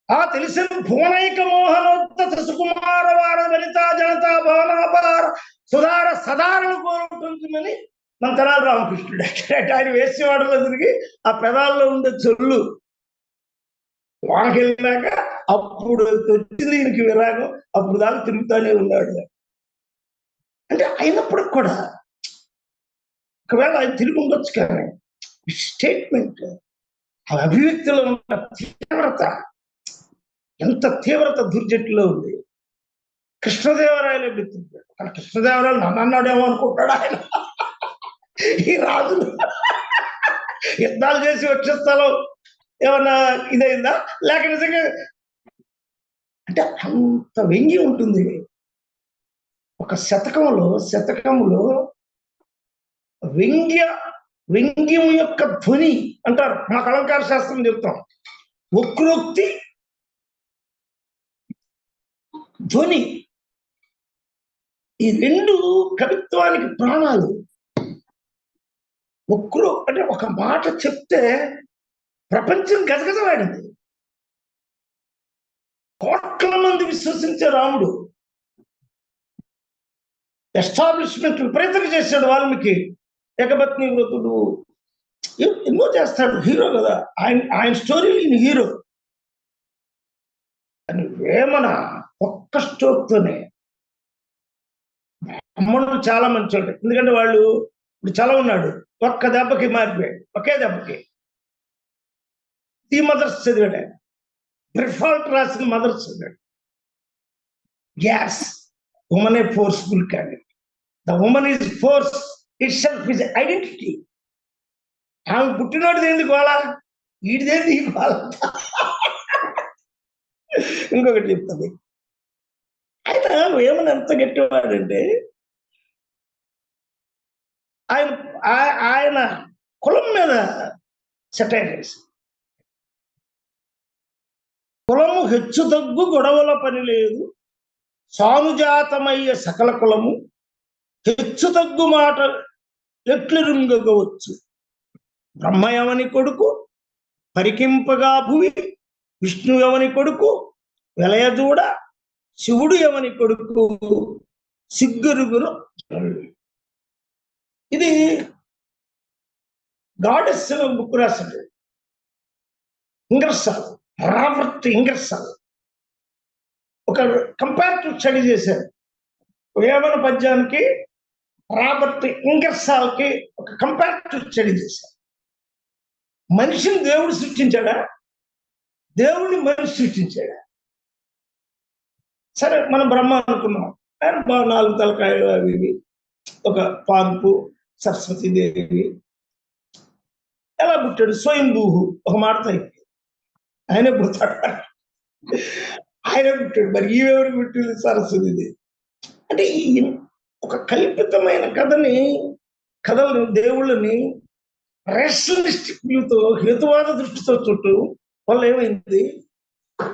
ఆ తెలిసిన భువనైక మోహనోత్త సుకుమార వార వనితా జనతా భవనాపార సుధార సదారణ కోరుకుంటుందని మన తెనాలి రామకృష్ణుడు ఆయన వేసేవాడలో తిరిగి ఆ పెదాల్లో ఉండే చొల్లు వానకెళ్ళినాక అప్పుడు వచ్చింది ఈయనకి విరాగం, అప్పుడు దాకా తిరుగుతానే ఉన్నాడు. అంటే అయినప్పటికి కూడా ఒకవేళ ఆయన తిరిగి ఉండొచ్చు, కానీ స్టేట్మెంట్ ఆ అభివ్యక్తిలో ఉన్న తీవ్రత, ఎంత తీవ్రత దుర్జట్టులో ఉంది. కృష్ణదేవరాయలు ఎదుగుతుంటాడు, కానీ కృష్ణదేవరాయలు నన్ను అన్నాడేమో అనుకుంటాడు ఆయన. ఈ రాజులు యుద్ధాలు చేసి వచ్చే స్థలం ఏమన్నా ఇదైందా, లేక నిజంగా అంటే అంత వ్యంగ్యం ఉంటుంది. ఒక శతకములో వ్యంగ్యం యొక్క ధ్వని అంటారు, మాకు అలంకార శాస్త్రం చెప్తాం. వక్రోక్తి, ధ్వని, ఈ రెండు కవిత్వానికి ప్రాణాలు. అంటే ఒక మాట చెప్తే ప్రపంచం గజగజలాడింది. కోట్ల మంది విశ్వసించే రాముడు ఎస్టాబ్లిష్మెంట్ విపరీతంగా చేశాడు. వాల్మీకి ఏకపత్ని వ్రతుడు ఎన్నో చేస్తాడు, హీరో కదా ఆయన స్టోరీ, ఈయన హీరో. అని వేమన ఒక్క స్ట్రోక్తోనే, అమ్మడు చాలా మంచోడు, ఎందుకంటే వాళ్ళు ఇప్పుడు చాలా ఉన్నాడు, ఒక్క దెబ్బకి మారిపోయాడు, ఒకే దెబ్బకి. ది మదర్స్ చదివాడు ఆయన, బ్రిఫాల్ట్ రాసిన మదర్స్ చదివాడు. Gas women A forceful candidate, the women is force it self is identity. ఆమె పుట్టినోడిది ఏంది గోళ, వీడిదేంది ఈ గోళ. ఇంకొకటి చెప్తుంది, ఆయన ఏమని ఎంత గట్టివాడంటే, ఆయన కులం మీద సెటైర్ చేసి, కులము హెచ్చు తగ్గు గొడవల పని లేదు, సానుజాతమయ్యే సకల కులము హెచ్చు తగ్గు మాట ఎట్లెరుంగవచ్చు. బ్రహ్మయవని కొడుకు పరికింపగా భువి, విష్ణు ఎవని కొడుకు వెలయజూడ, శివుడు ఎవని కొడుకు సిగ్గురుగురు. ఇది గాడెస్ బుక్ రాశాడు ఇంగర్సాల్, రాబర్ట్ ఇంగర్సాల్. ఒక కంపారిటివ్ స్టడీ చేశారు వేమన పద్యానికి, రాబర్ట్ ఇంగర్సాల్ కి ఒక కంపారిటివ్ స్టడీ చేశారు. మనిషిని దేవుడు సృష్టించాడా, దేవుడిని మనిషి సృష్టించాడా? సరే, మనం బ్రహ్మ అనుకున్నాం, ఆయన 4 తలకాయలు అవి ఇవి, ఒక పాన్పు, సరస్వతీదేవి, ఎలా పుట్టాడు? స్వయంభూహు, ఒక మాటతో ఆయనే పుడతాడు, ఆయనే పుట్టాడు. మరి ఈవెవరికి పుట్టింది? సరస్వతీదేవి. అంటే ఒక కల్పితమైన కథలను, దేవుళ్ళని రేషనలిస్టిక్ వ్యూతో, హేతువాద దృష్టితో చుట్టూ వాళ్ళు ఏమైంది,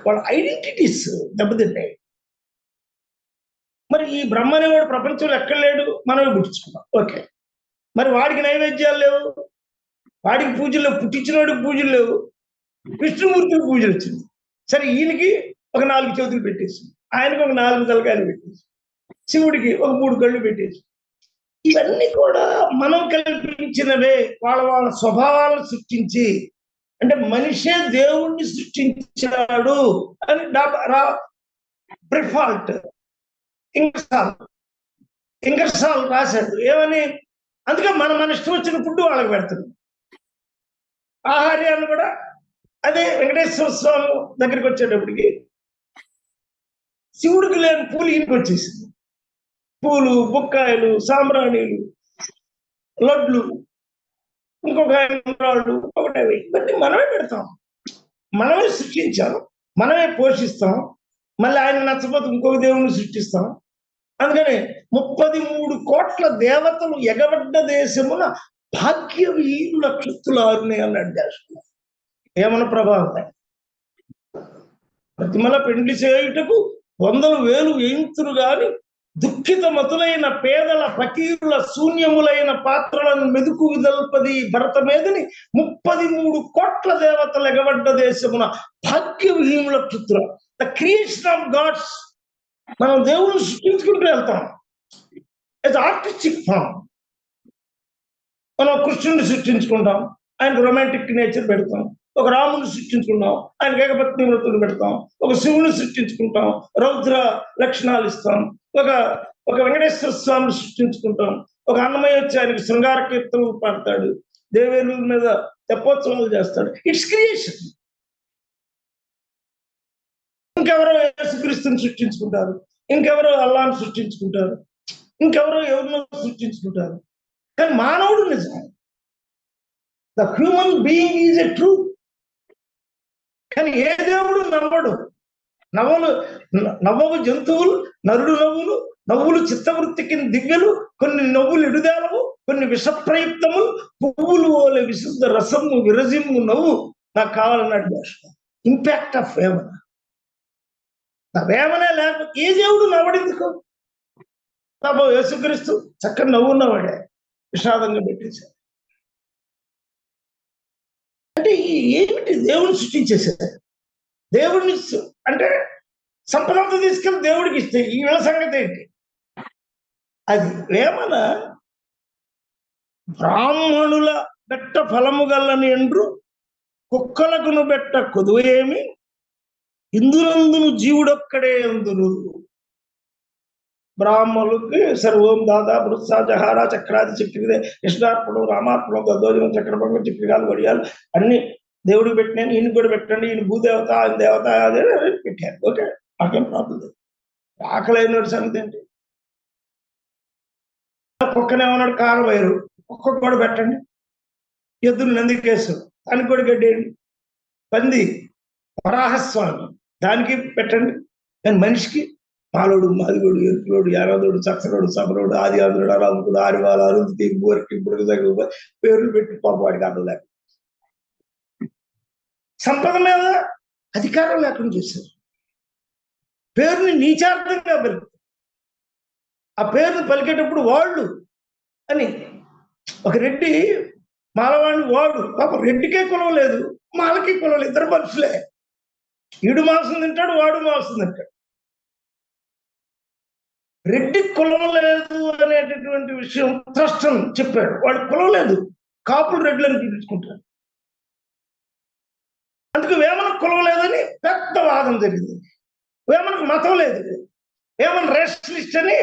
వాళ్ళ ఐడెంటిటీస్ దెబ్బతింటాయి. మరి ఈ బ్రహ్మ అనేవాడు ప్రపంచంలో ఎక్కడ లేడు, మనమే పుట్టించుకున్నాం. ఓకే, మరి వాడికి నైవేద్యాలు లేవు, వాడికి పూజలు లేవు, పుట్టించినవాడికి పూజలు లేవు, విష్ణుమూర్తికి పూజలు వచ్చింది. సరే, ఈయనకి ఒక 4 చేతులు పెట్టేసి, ఆయనకి ఒక 4 తలకాయలు పెట్టేసి, శివుడికి ఒక 3 కళ్ళు పెట్టేసి, ఇవన్నీ కూడా మనం కల్పించినవే. వాళ్ళ స్వభావాలను సృష్టించి, అంటే మనిషే దేవుణ్ణి సృష్టించాడు అని బ్రిఫాల్ట్ ఇంగర్సాల్ రాశాడు. ఏమని? అందుకే మన ఇష్టం వచ్చిన ఫుడ్ వాళ్ళకి పెడుతుంది. ఆహార్యాన్ని కూడా అదే. వెంకటేశ్వర స్వామి దగ్గరికి వచ్చేటప్పటికి శివుడికి లేని పూలు ఈయనకి వచ్చేసింది. పూలు, బొక్కాయలు, సాంబ్రాణీలు, లడ్లు, ఇంకొక రాళ్ళు, ఒకటవి, ఇవన్నీ మనమే పెడతాం, మనమే సృష్టించాం, మనమే పోషిస్తాం. మళ్ళీ ఆయన నచ్చపోతే ఇంకొక దేవుణ్ణి సృష్టిస్తాం. అందుకని 33 కోట్ల దేవతలు ఎగబడ్డ దేశమున భాగ్యవీరుల క్షుత్తులారునే అన్నాడు దాసుడు. ఏమన్న ప్రభావం? ప్రతిమల పెండ్లి చేయుటకు 100,000 వేయింతురు గాని, దుఃఖిత మతులైన పేదల ఫకీరుల శూన్యములైన పాత్రలను మెదుకు విదల్పది భరత మీదని 33 కోట్ల దేవతలు ఎగబడ్డ దేశమున భాగ్యవిహీనుల క్షుత్ర. The creation of gods. మనం దేవుని సృష్టించుకుంటూ వెళ్తాం. It's artistic form. మనం కృష్ణుని సృష్టించుకుంటాం, ఆయనకు రొమాంటిక్ నేచర్ పెడతాం. ఒక రాముని సృష్టించుకుంటాం, ఆయనకు ఏకపత్ని వ్రతులు పెడతాం. ఒక శివుని సృష్టించుకుంటాం, రౌద్ర లక్షణాలు ఇస్తాం. ఒక ఒక వెంకటేశ్వర స్వామిని సృష్టించుకుంటాం. ఒక అన్నమయ్య వచ్చి ఆయనకి శృంగార కీర్తనలు పాడతాడు, దేవేరుల మీద తెప్పోత్సవాలు చేస్తాడు. It's creation. ఇంకెవరో యేసుక్రీస్తుని సృష్టించుకుంటారు, ఇంకెవరో అల్లాని సృష్టించుకుంటారు, ఇంకెవరో ఎవరినో సృష్టించుకుంటారు. కానీ మానవుడు నిజం. The human being is a truth. కానీ ఏ దేవుడు నవ్వడు. నవ్వవు జంతువులు, నరుడు నవ్వులు, నవ్వులు చిత్తవృత్తికి దివ్యలు, కొన్ని నవ్వులు ఇడుదేలవు, కొన్ని విషప్రయుక్తములు, పువ్వులు ఓలే విశుద్ధ రసము విరజిమ్ము నవ్వు నాకు కావాలన్నాడు భాష. Impact of Vemana. వేమనే లేకపోతే ఏ దేవుడు నవ్వడెందుకు? బాబు యేసుక్రీస్తు చక్కని నవ్వున్నవాడే, విషాదంగా పెట్టేశారు. అంటే ఏమిటి? దేవుడిని సృష్టించేశారు. దేవుడిని అంటే సంపదంతా తీసుకెళ్ళి దేవుడికి ఇస్తే ఈ వేళ సంగతి ఏంటి? అది వేమన బ్రాహ్మణుల బెట్ట ఫలము గల్లని ఎండ్రు కుక్కలకును బెట్ట కొదువు ఏమి ఇందునందును జీవుడొక్కడే అందురు. బ్రాహ్మణులకి సర్వం దాదా బృత్స జహార చక్రాది చక్రిదే కృష్ణార్పణం రామార్పణం దద్దోజనం చక్రభంగం చక్రికాలు వడియాలు అన్ని దేవుడికి పెట్టినాను. ఈయన కూడా పెట్టండి, ఈయన భూదేవత, ఆయన దేవత అదే పెట్టారు. ఓకే, నాకేం ప్రాబ్లం లేదు. ఆకలి అయిన సంగతి ఏంటి? కుక్కనేమన్నాడు? కారం వేరు, కుక్క కూడా పెట్టండి. ఎద్దులు నందికేశం, దానికి కూడా గడ్డేయండి. పంది వరాహస్వామి, దానికి పెట్టండి. కానీ మనిషికి మాలోడు, మాదిగోడు, ఎరుకులోడు, యానాదోడు, చక్కరోడు, సబరోడు, ఆది ఆంధ్రుడు, అరాముకుడు, ఆరివాల, అరుంధతి, బోరికి, బుడగ పేర్లు పెట్టి పాపవాడికి అర్థం లేక సంపద మీద అధికారం లేకుండా చేశారు. పేరుని నీచార్థంగా పెరుగుతుంది. ఆ పేరుని పలికేటప్పుడు వాళ్ళు అని ఒక రెడ్డి మాలవాడిని వాడు, పాప రెడ్డికే కులం లేదు, మాలకి కులం లేదు, ఇద్దరు మనుషులే. ఈడు మాంసం తింటాడు, వాడు మాంసం తింటాడు. రెడ్డి కులం లేదు అనేటటువంటి విషయం త్రష్టం చెప్పాడు. వాడు కులం లేదు, కాపులు రెడ్లను పిలుచుకుంటాడు. అందుకు వేమనకు కులం లేదని పెద్ద వాదం జరిగింది. వేమనకు మతం లేదు, వేమన రేషనలిస్ట్ అని,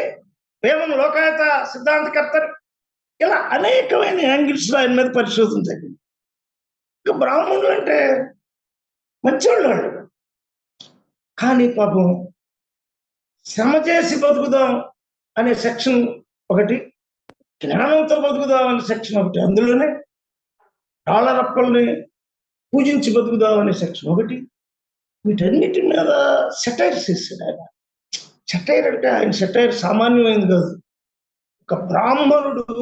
వేమన లోకాయత సిద్ధాంతకర్త, ఇలా అనేకమైన యాంగిల్స్ ఆయన మీద పరిశోధన జరిగింది. ఇంకా బ్రాహ్మణులు అంటే మంచివాళ్ళు వాళ్ళు. కానీ పాపం శ్రమ చేసి బతుకుదాం అనే సెక్షన్ ఒకటి, జ్ఞానంతో బతుకుదాం అనే సెక్షన్ ఒకటి, అందులోనే రాళ్ళరప్పల్ని పూజించి బతుకుదాం అనే సెక్షన్ ఒకటి. వీటన్నిటి మీద సెటైర్ చేశాడు ఆయన. సెటైర్ అంటే ఆయన సెటైర్ సామాన్యమైనది కాదు. ఒక బ్రాహ్మణుడు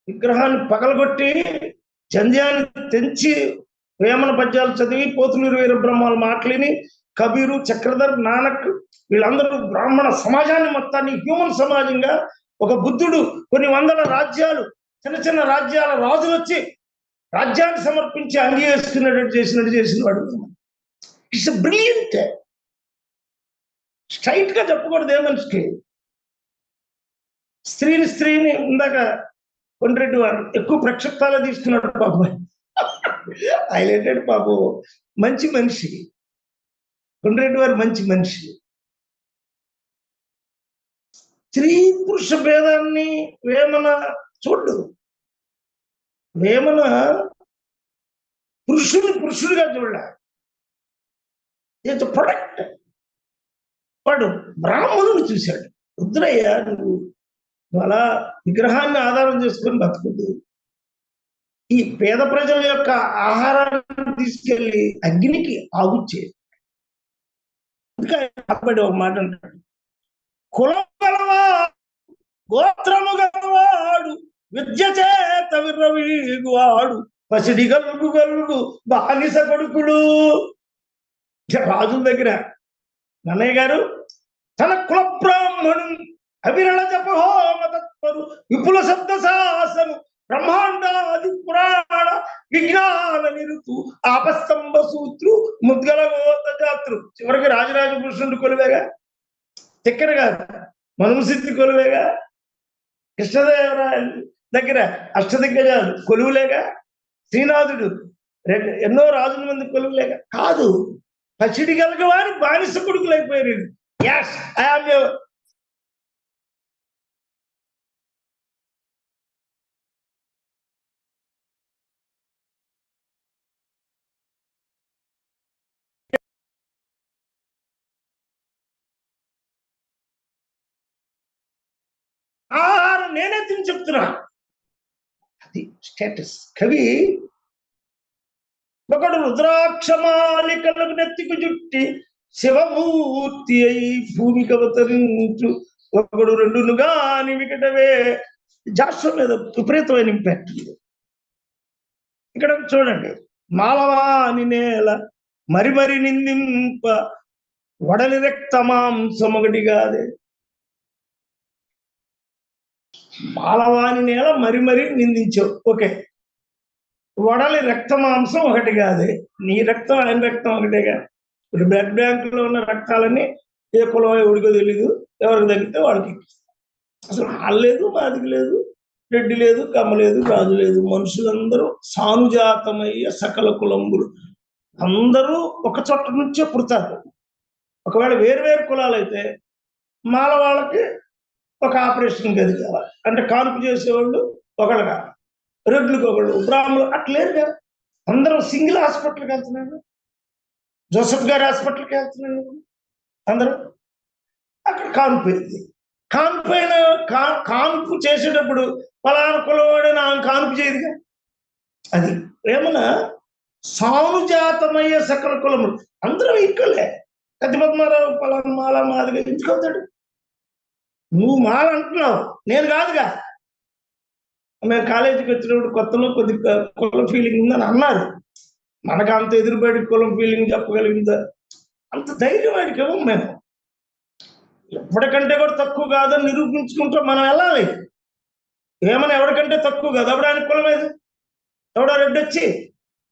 విగ్రహాన్ని పగలగొట్టి జంధ్యాన్ని తెంచి వేమన పద్యాలు చదివి పోతులూరు వీరబ్రహ్మాలు మాటలిని కబీరు, చక్రధర్, నానక్ వీళ్ళందరూ బ్రాహ్మణ సమాజాన్ని మొత్తాన్ని హ్యూమన్ సమాజంగా, ఒక బుద్ధుడు కొన్ని వందల రాజ్యాలు, చిన్న చిన్న రాజ్యాల రాజులు వచ్చి రాజ్యాన్ని సమర్పించి అంగీకరిస్తున్నట్టు చేసిన వాడు. It's brilliant. స్ట్రైట్ గా చెప్పకూడదు ఏ మనిషికి. స్త్రీని ఇందాక కొండ్రెడ్డి వారు ఎక్కువ ప్రక్షిప్తాలు తీసుకున్నాడు పాపం, హైలైటెడ్ పాపం. మంచి మనిషి కొండ్రెడ్డి వారు, మంచి మనిషి. స్త్రీ పురుష భేదాన్ని వేమన చూడు. వేమన పురుషుడిగా చూడాలి. It's product. వాడు బ్రాహ్మణుని చూశాడు. రుద్రయ్య, నువ్వు అలా విగ్రహాన్ని ఆధారం చేసుకొని బతుకుదు, ఈ పేద ప్రజల యొక్క ఆహారాన్ని తీసుకెళ్లి అగ్నికి ఆగుచ్చే. అందుకే ఒక మాట అంటాడు, కులం గలవాడు, గోత్రము గలవాడు, విద్య చేత విర్రవీగువాడు, పసిడి గలుగు బానిస కొడుకులు. రాజుల దగ్గర నన్నయ్య గారు తన కుల బ్రాహ్మణు అవిరళ జపహోమ తత్పరు విపుల శబ్ద శాసను బ్రహ్మాండాది పురాణ విజ్ఞాన నిరుతు ఆపస్తంభ సూత్రు ముద్గల గోత జాతృ. చివరికి రాజరాజభూషణుడు కొలువేగా, చక్కెర గారు మనుమసిద్ధి కొలువేగా, కృష్ణదేవరాయలు దగ్గర అష్టదిగ్గజాలు కొలువులేగా, శ్రీనాథుడు ఎన్నో రాజుల మంది కొలువులేగా కాదు, పసిడి గలగవారి బానిస కొడుకులైపోయారు. ఎస్ ఐ ఆహారం నేనే తిని చెప్తున్నా. అది స్టేటస్. కవి ఒకడు రుద్రాక్షమాలికలకు నెత్తికి జుట్టి శివమూర్తి అయి భూమికి అవతరించు, ఒకడు రెండునుగాని వికటవే. జాషువా మీద విపరీతమైన ఇంపాక్ట్. ఇక్కడ చూడండి, మాలవాని నేల మరి మరి నిందింప వడలి రక్త మాంసం ఒకటి కాదే. మాలవాని నేల మరి మరి నిందించావు, ఓకే. వడలి రక్త మాంసం ఒకటి కాదే. నీ రక్తం ఆయన రక్తం ఒకటేగా. ఇప్పుడు బ్లడ్ బ్యాంకులో ఉన్న రక్తాలన్నీ ఏ కులం ఎవడికో తెలీదు, ఎవరికి తగ్గితే వాడికి. అసలు వాళ్ళు లేదు, మాదికి లేదు, రెడ్డి లేదు, కమ్మ లేదు, రాజు లేదు. మనుషులందరూ సానుజాతమయ్యే సకల కులంబులు అందరూ ఒక చోట నుంచే పుడతారు. ఒకవేళ వేరు వేరు కులాలు అయితే మాల వాళ్ళకి ఒక ఆపరేషన్ గది కావాలి, అంటే కాన్పు చేసేవాళ్ళు ఒకళ్ళు కావాలి, రెడ్లకు ఒకళ్ళు, బ్రాహ్మణులు అట్లేరుగా. అందరూ సింగిల్ హాస్పిటల్కి వెళ్తున్నారు, జోసెఫ్ గారి హాస్పిటల్కి వెళ్తున్నారు అందరూ. అక్కడ కాన్పు అయింది. కాన్పు అయిన కాన్పు చేసేటప్పుడు పలానా కులవాడే నా కాన్పు చేయదుగా. అది ఏమన్నా సానుజాతమయ్యే సకల కులములు అందరూ ఈక్వలే. కత్తిపద్మారావు పలానా మాల మాదిగా ఎంచుకోతాడు. నువ్వు మాల అంటున్నావు, నేను కాదుగా. మేము కాలేజీకి వచ్చినప్పుడు కొత్తలో కొద్ది కులం ఫీలింగ్ ఉందని అన్నారు. మనకు అంత ఎదురుబడి కులం ఫీలింగ్ చెప్పగలిగిందా? అంత ధైర్యం వాడికి ఇవ్వం మేము. ఎవరికంటే కూడా తక్కువ కాదని నిరూపించుకుంటూ మనం వెళ్ళాలి. ఏమన్నా ఎవరికంటే తక్కువ కాదు, అప్పుడు ఆయన కులం ఏది? ఎవడో రెడ్డి వచ్చి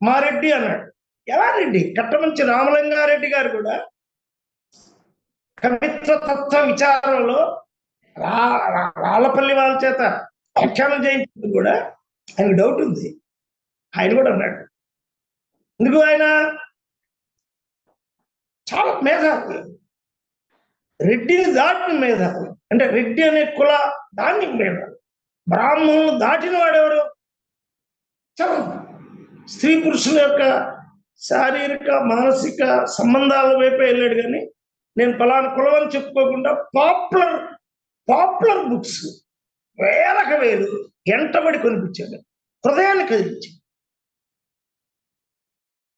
మా రెడ్డి అన్నాడు. ఎలా రెడ్డి? కట్టమంచి రామలింగారెడ్డి గారు కూడా కవిత్వ తత్వ విచారంలో రాళ్ళపల్లి వాళ్ళ చేత వ్యాఖ్యానం చేయించింది కూడా ఆయనకు డౌట్ ఉంది. ఆయన కూడా అన్నాడు. ఎందుకు? ఆయన చాలా మేధావి, రెడ్డిని దాటిన మేధావి. అంటే రెడ్డి అనే కుల దాన్ని మేధావి. బ్రాహ్మణులు దాటిన వాడెవరు? చాలా స్త్రీ పురుషుల యొక్క శారీరక మానసిక సంబంధాల వైపే వెళ్ళాడు. కానీ నేను ఫలానా కులం అని చెప్పుకోకుండా పాపులర్ బుక్స్ వేలకు వేలు ఎంటబడి కొనిపించాడు, హృదయాన్ని కదిలించాడు.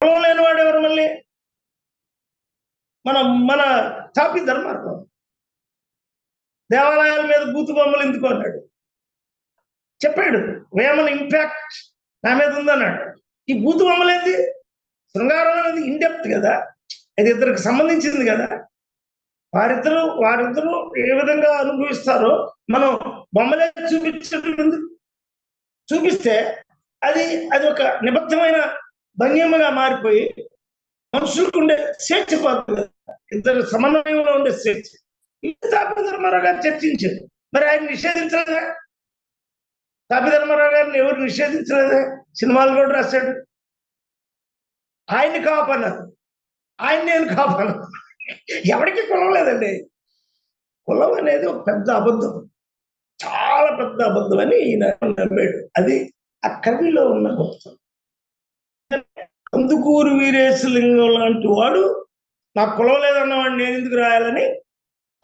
కులం లేని వాడు ఎవరు? మళ్ళీ మన తాపి ధర్మార్థం దేవాలయాల మీద బూతు బొమ్మలు ఎందుకు అన్నాడు, చెప్పాడు. వేమన ఇంపాక్ట్ నా మీద ఉందన్నాడు. ఈ బూతు బొమ్మలు ఏంటి? శృంగారం అనేది ఇండెప్త్ కదా, అది ఇద్దరికి సంబంధించింది కదా. వారిద్దరూ ఏ విధంగా అనుభవిస్తారో మనం బొమ్మలే చూపించడం చూపిస్తే అది ఒక నిబద్ధమైన భంగిమగా మారిపోయి మనుషులకు ఉండే స్వేచ్ఛ పోతుంది, ఇద్దరు సమన్వయంలో ఉండే స్వేచ్ఛ. తాపి ధర్మారావు గారు చర్చించారు. మరి ఆయన నిషేధించలేదా? తాపి ధర్మారావు గారిని ఎవరు నిషేధించలేదా? సినిమాలు కూడా రాశాడు. ఆయన్ని కాపన్నారు, ఆయన నేను కాపన్నాను. ఎవరికి కులం లేదండి. కులం అనేది ఒక పెద్ద అబద్ధం, చాలా పెద్ద అబద్ధం అని ఈయన నమ్మాడు. అది ఆ కవిలో ఉన్న గొప్పతనం. కందుకూరు వీరేశలింగం లాంటి వాడు నాకు కులం లేదన్నవాడు నేను ఎందుకు రాయాలని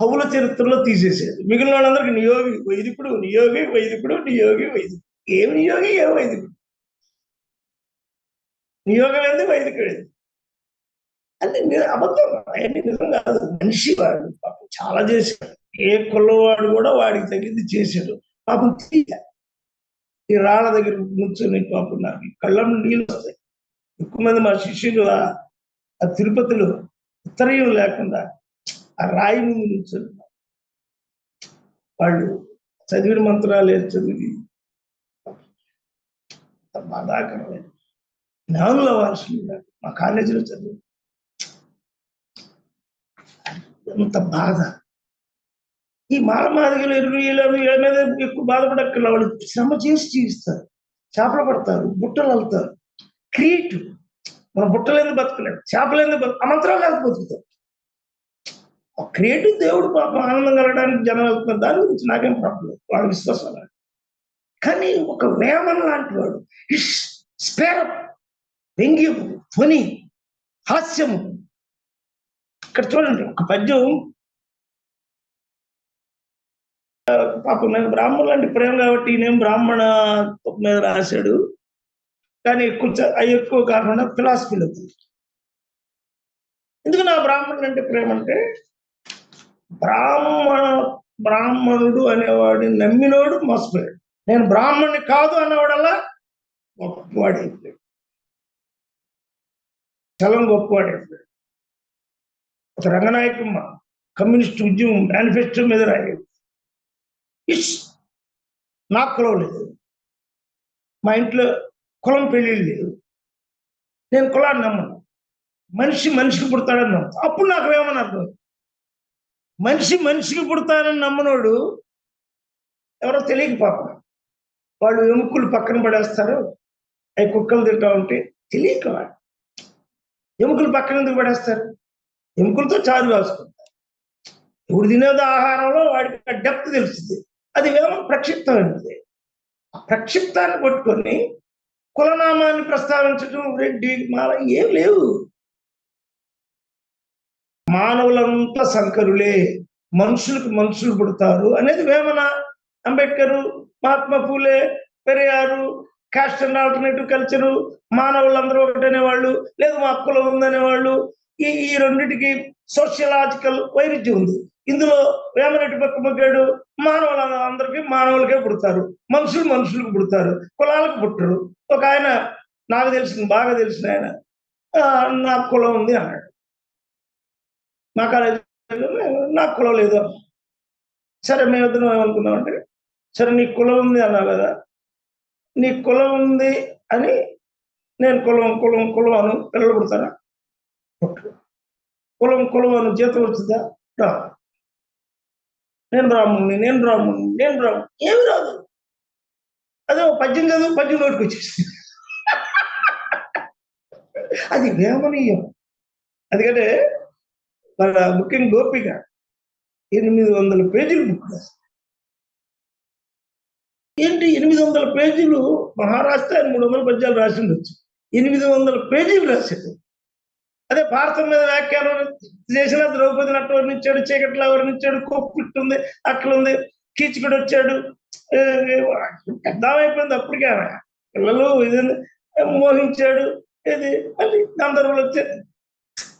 కవుల చరిత్రలో తీసేసాడు. మిగిలిన వాళ్ళందరికీ నియోగి వైదికుడు, నియోగి వైదికుడు, నియోగి వైదికుడు. ఏమి నియోగి, ఏం వైదికుడు? నియోగం ఏంది, వైదికుడు ఏంది? అంటే అబద్ధం, అవన్నీ నిజం కాదు. మనిషి వాడు పాపం చాలా చేశాడు. ఏ కుల్లవాడు కూడా వాడికి తగ్గింది చేశాడు. పాపం ఈ రాళ్ళ దగ్గర కూర్చొని పాపం నాకు కళ్ళం నీళ్ళు వస్తాయి. ఎక్కువ మంది మా శిష్యులు ఆ తిరుపతిలో ఉత్తరయం లేకుండా ఆ రాయి ముందు కూర్చొని వాళ్ళు చదివిన మంత్రాలు చదివి బాధాకరమైన జ్ఞానుల వారసులు మా కాలేజీలో చదివి ఎంత బాధ. ఈ మాలమాదిగలు వీళ్ళ మీద ఎక్కువ బాధపడక్కర్ల, వాళ్ళు శ్రమ చేసి జీవిస్తారు, చేపలు పడతారు, బుట్టలు వెళ్తారు, క్రియేటివ్. మనం బుట్టలు ఎందుకు బతకలేదు, చేపలు ఎందుకు అమంతరం కాదు బతుకుతాం. క్రియేటివ్ దేవుడు పాపం ఆనందం కలగడానికి జనం వెళ్తున్నారు, దాని గురించి నాకేం ప్రాబ్లం, వాళ్ళ విశ్వాసాలు. కానీ ఒక వేమన లాంటి వాడు స్పేరప్, వ్యంగ్యము, ధ్వని, హాస్యము. ఇక్కడ చూడండి ఒక పద్యం, పాపం నేను బ్రాహ్మణులు అంటే ప్రేమ కాబట్టి ఈయనేం బ్రాహ్మణ మీద రాశాడు, కానీ ఎక్కువ కాకుండా ఫిలాసఫీలో. ఎందుకు నా బ్రాహ్మణుడు అంటే ప్రేమ అంటే, బ్రాహ్మణుడు అనేవాడిని నమ్మినోడు మోసపోయాడు. నేను బ్రాహ్మణుని కాదు అన్నవాడల్లా గొప్పవాడైపోయాడు, చలం గొప్పవాడైపోయాడు. ఒక రంగనాయకమ్మ కమ్యూనిస్ట్ ఉద్యమం మేనిఫెస్టో మీద రాయలేదు, నాకు కులం లేదు, మా ఇంట్లో కులం పెళ్ళిళ్ళు లేదు, నేను కులాన్ని నమ్మను, మనిషి మనిషికి పుడతాడని నమ్ము. అప్పుడు నాకు ఏమని అర్థం, మనిషి మనిషికి పుడతానని నమ్మనోడు ఎవరో తెలియక పాపం వాళ్ళు ఎముకలు పక్కన పడేస్తారు, అవి కుక్కలు తింటా ఉంటే తెలియక వాడు ఎముకలు పక్కన ఎందుకు పడేస్తారు, ఎముకలతో చారు కాసుకుంటారు. ఇప్పుడు తినేది ఆహారంలో వాడికి డెప్త్ తెలుస్తుంది, అది వేమన ప్రక్షిప్తమైనది. ఆ ప్రక్షిప్తాన్ని పట్టుకొని కులనామాన్ని ప్రస్తావించడం, రెడ్డి మాల ఏం లేవు. మానవులంతా శంకరులే, మనుషులకు మనుషులు పుడతారు అనేది Vemana. Ambedkar, Mahatma Phule, Periyar, caste and alternative culture, మానవులందరూ ఒకటనేవాళ్ళు, లేదు మా కులం ఉందనేవాళ్ళు. ఈ రెండింటికి సోషియలాజికల్ వైరుధ్యం ఉంది. ఇందులో వేమరెడ్డి పక్క మొగ్గాడు, మానవులందరికీ మానవులకే పుడతారు, మనుషులు మనుషులకు పుడతారు, కులాలకు పుట్టరు. ఒక ఆయన నాకు బాగా తెలిసిన ఆయన నాకు కులం ఉంది అన్నాడు. మా కాలేజీలో నాకు కులం లేదు. సరే మేమిద్దరం ఏమనుకున్నామంటే, సరే నీ కులం ఉంది అన్నావు కదా, నీ కులం ఉంది అని నేను కులం కులం కులం అను, పిల్లలు పుడతారా? కులం కులం అను, జీతం వచ్చిందా? రా. నేను బ్రాహ్మణుని, నేను బ్రాహ్మణుని, నేను బ్రాహ్మణుని, ఏమి రాదు. అదే పద్యం చదువు, పద్యం నోటికి వచ్చేసి అది వేమనీయం. అందుకంటే మన ముఖ్యంగా గోపిక 800 పేజీలు బుక్ రాస్తారు. ఏంటి 800 పేజీలు? మహారాష్ట్ర 300 పద్యాలు రాసి ఉండొచ్చు, 800 పేజీలు రాశాడు. అదే భారతం మీద వ్యాఖ్యానం చేసిన ద్రౌపదిని అట్లా వర్ణించాడు, చీకట్లో వర్ణించాడు, కొప్పిట్టుంది, అట్లుంది, కీచుకుడు వచ్చాడు, పెద్దమైపోయింది అప్పటికే ఆమె, పిల్లలు ఇది మోహించాడు, ఇది మళ్ళీ గంధర్వులు వచ్చాడు.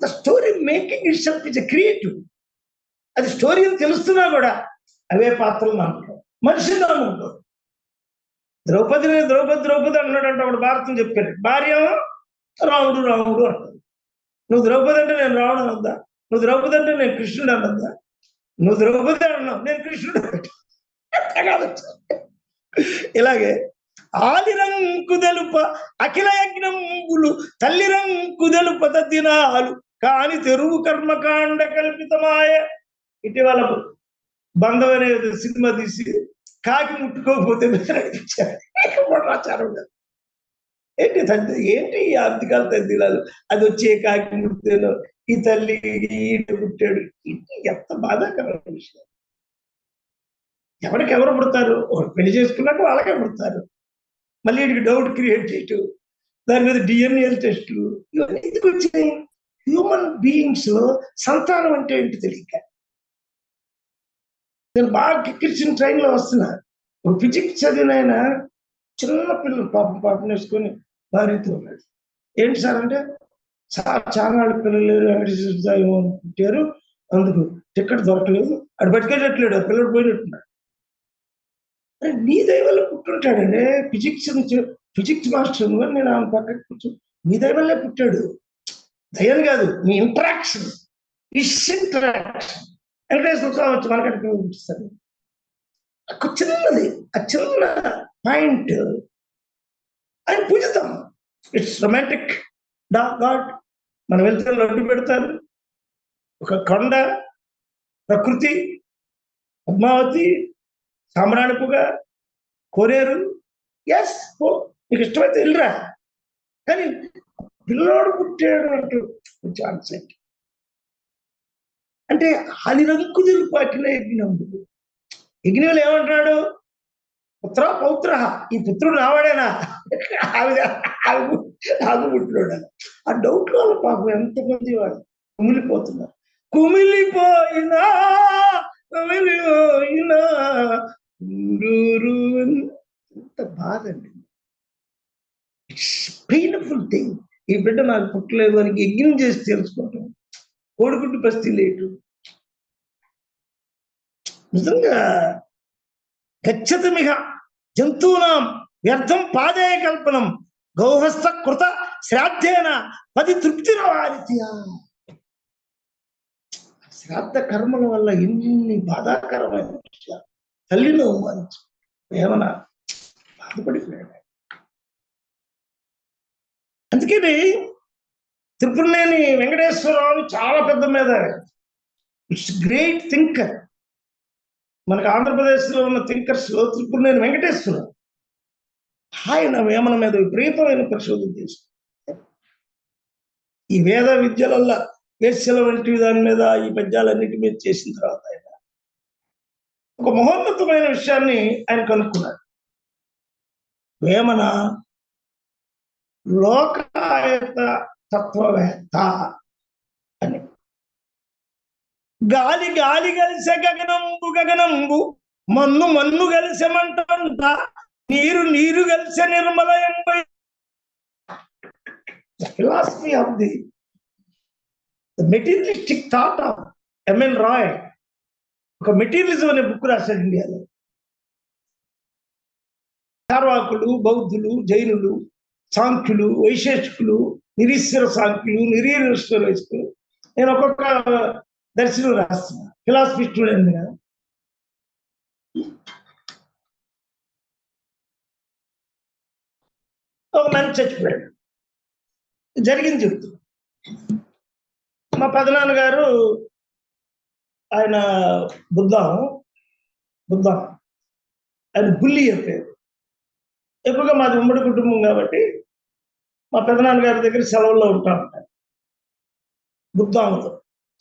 The story making it self is creative. అది స్టోరీ అని తెలుస్తున్నా కూడా అవే పాత్రలు నమ్ముతాం, మనిషిని నమ్ముతాం. ద్రౌపది ద్రౌపది అన్నాడంటే ఒకడు భారతం చెప్పాడు, భార్య రాముడు రాముడు అంటాడు. నువ్వు ద్రౌపది అంటే నేను రావడం అనొద్దా? నువ్వు ద్రౌపది అంటే నేను కృష్ణుడు అనొద్దా? నువ్వు ద్రౌపది అన్నావు, నేను కృష్ణుడు. ఇలాగే ఆలిరంకు తెలుప అఖిల యజ్ఞంబులు తల్లిరంకు తెలుప దినాలు కాని తెరువు కర్మకాండ కల్పితమాయ. ఇటీవల బంధం అనే సినిమా తీసి కాకి ముట్టుకోకపోతే ఆచారం ఏంటి తండ్రి, ఏంటి ఈ ఆర్థికాల తద్దిలాలు, అది వచ్చే కాకి ముట్టేను, ఈ తల్లి ఈట పుట్టాడు, ఎంత బాధాకరమైన విషయం. ఎవరు పుడతారు, పెళ్లి చేసుకున్నాక వాళ్ళకే పుడతారు, మళ్ళీ వీడికి డౌట్ క్రియేట్ చేయటం, దాని మీద డిఎన్ఏ టెస్టులు, ఇవన్నీ ఎందుకు వచ్చినాయి? హ్యూమన్ బీయింగ్స్ లో సంతానం అంటే ఏంటి తెలియక. నేను బాగా కిక్కిరిచిన ట్రైన్లో వస్తున్నా, ఒక ఫిజిక్స్ చదివిన ఆయన చిన్న పిల్లలు పాపం వేసుకొని భార్యతో ఉన్నాడు. ఏంటి సార్ అంటే, చాలా పిల్లలు లేరు, వెంకటేశ్వర ఏమో పుట్టారు, అందుకు టికెట్ దొరకలేదు, అది బతికేటట్లేడు, ఆ పిల్లడు పోయినట్టున్నాడు. నీ దయవల్ల పుట్టుంటాడండి, ఫిజిక్స్ మాస్టర్ నువ్వు, నేను ఆమె పక్కన కూర్చొని మీ దయవల్లే పుట్టాడు, దయని కాదు, మీ ఇంటరాక్షన్, వెంకటేశ్వర స్వామి వచ్చి మనకంటే పుట్టిస్తాడు. చిన్నది, ఆ చిన్న పాయింట్ ఆయన పూజిస్తాం. It's romantic God. మనం వెళ్తే లడ్డు పెడతారు, ఒక కొండ, ప్రకృతి, పద్మావతి, సాంబ్రాణిపుగా, కోనేరు. ఎస్, నీకు ఇష్టమైతే వెళ్ళరా, కానీ పిల్లోడు పుట్టాడు అంటూ కొంచెం అన్సెట్. అంటే హలిరంకుదులు పాటిన యజ్ఞముడు. యజ్ఞులు ఏమంటున్నాడు? పుత్ర పౌత్ర, ఈ పుత్రుడు నావాడేనా? ఆగు పుట్టినాడు. ఆ డౌట్ వల్ల పాపం ఎంతమంది వాడు కుమిలిపోతున్నారు. కుమిలిపోయినా కుమిలిపోయినా ఎంత బాధ అండి. It's painful thing. ఈ బిడ్డ నాకు పుట్టలేదు అని యజ్ఞం చేసి తెలుసుకోవటం, కోడిగుడ్డు పస్తి లేటు. నిజంగా గచ్చతమిహ జంతూనాం వ్యర్థం పాదేయ కల్పనం గౌహస్థ కృత శ్రాద్ధేన పది తృప్తిన వారిత్యా. శ్రాద్ధ కర్మల వల్ల ఎన్ని బాధాకరమైన విషయాలు. తల్లిని అవమానించు, ఏమన్నా బాధపడిపోయాడు. అందుకని త్రిపురనేని వెంకటేశ్వరరావు చాలా పెద్ద మీద, ఇట్స్ గ్రేట్ థింకర్. మనకు ఆంధ్రప్రదేశ్లో ఉన్న థింకర్స్ లో త్రిపురనేని వెంకటేశ్వరరావు. ఆయన వేమన మీద విపరీతమైన పరిశోధన చేశారు. ఈ వేద విద్యలల్లో వేశ్యల వంటి దాని మీద, ఈ పద్యాలన్నిటి మీద చేసిన తర్వాత ఆయన ఒక మహోన్నతమైన విషయాన్ని ఆయన కనుక్కున్నాడు. వేమన లోకాయత తత్వవేత్త అని. గాలి గాలి కలిసే గగనంబు గగనంబు, మన్ను మన్ను కలిసే మంటంట, నీరు నీరు కలిసే నిర్మలయంబై. Philosophy of the materialistic thought of M N Roy. ఒక మెటీరియలిజం అనే బుక్ రాశాడు ఇండియాలో. చార్వాకులు, బౌద్ధులు, జైనులు, సాంఖ్యులు, వైశేషికులు, నిరీశ్వర సాంఖ్యులు, నిరీశ్వరేశ్వరులు, నేను ఒక్కొక్క దర్శనం రాస్తున్నా. ఫిలాసఫీ స్టూడెంట్ కదా. ఒక మనిషి చచ్చిపోయాడు, జరిగింది చెప్తున్నా. మా పెదనాన్నగారు ఆయన బుద్ధాం ఆయన బుల్లి చెప్పారు. ఎక్కువగా మాది ఉమ్మడి కుటుంబం కాబట్టి మా పెదనాన్నగారి దగ్గర సెలవుల్లో ఉంటా ఉంటాను. బుద్ధాంతో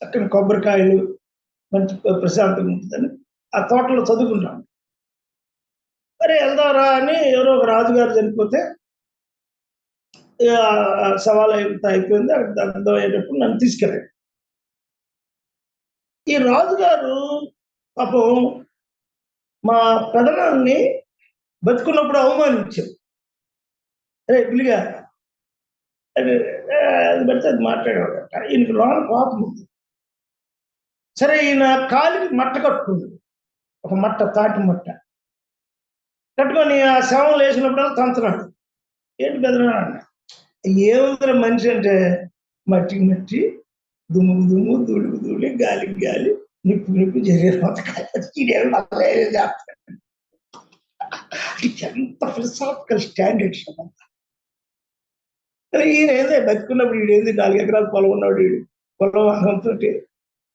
చక్కని కొబ్బరికాయలు, మంచి ప్రశాంతంగా ఉంటుందని ఆ తోటలో చదువుకుంటాను. మరి వెళ్దారా అని ఎవరో ఒక రాజుగారు చనిపోతే సవాల్ అయిపోయింది. అర్థం అయ్యేటప్పుడు నన్ను తీసుకెళ్ళాడు. ఈ రాజుగారు పాపం మా పెదనాన్ని బతుకున్నప్పుడు అవమానించారు. అరే పిల్లిగా అది పెడితే అది మాట్లాడేవాడట. ఈయనకి లోన కోపం ఉంది. సరే, ఈయన కాలికి మట్ట కట్టుకుంది, ఒక మట్ట, తాటి మట్ట కట్టుకొని ఆ శవం వేసినప్పుడు తంతున్నాడు. ఏంటి పెదనా అన్న? ఏముందిరా మనిషి అంటే, మట్టి మట్టి, దుమ్ము దుమ్ము, ధూళికి ధూళి, గాలికి గాలి, నిప్పు నిప్పు, ఎంత ఫిలసాఫికల్ స్టాండర్డ్స్ అదంతా. ఈయన ఏందే బతుకున్నప్పుడు వీడేంది 4 ఎకరాలు పొలం ఉన్నాడు, వీడు పొలం అహంతో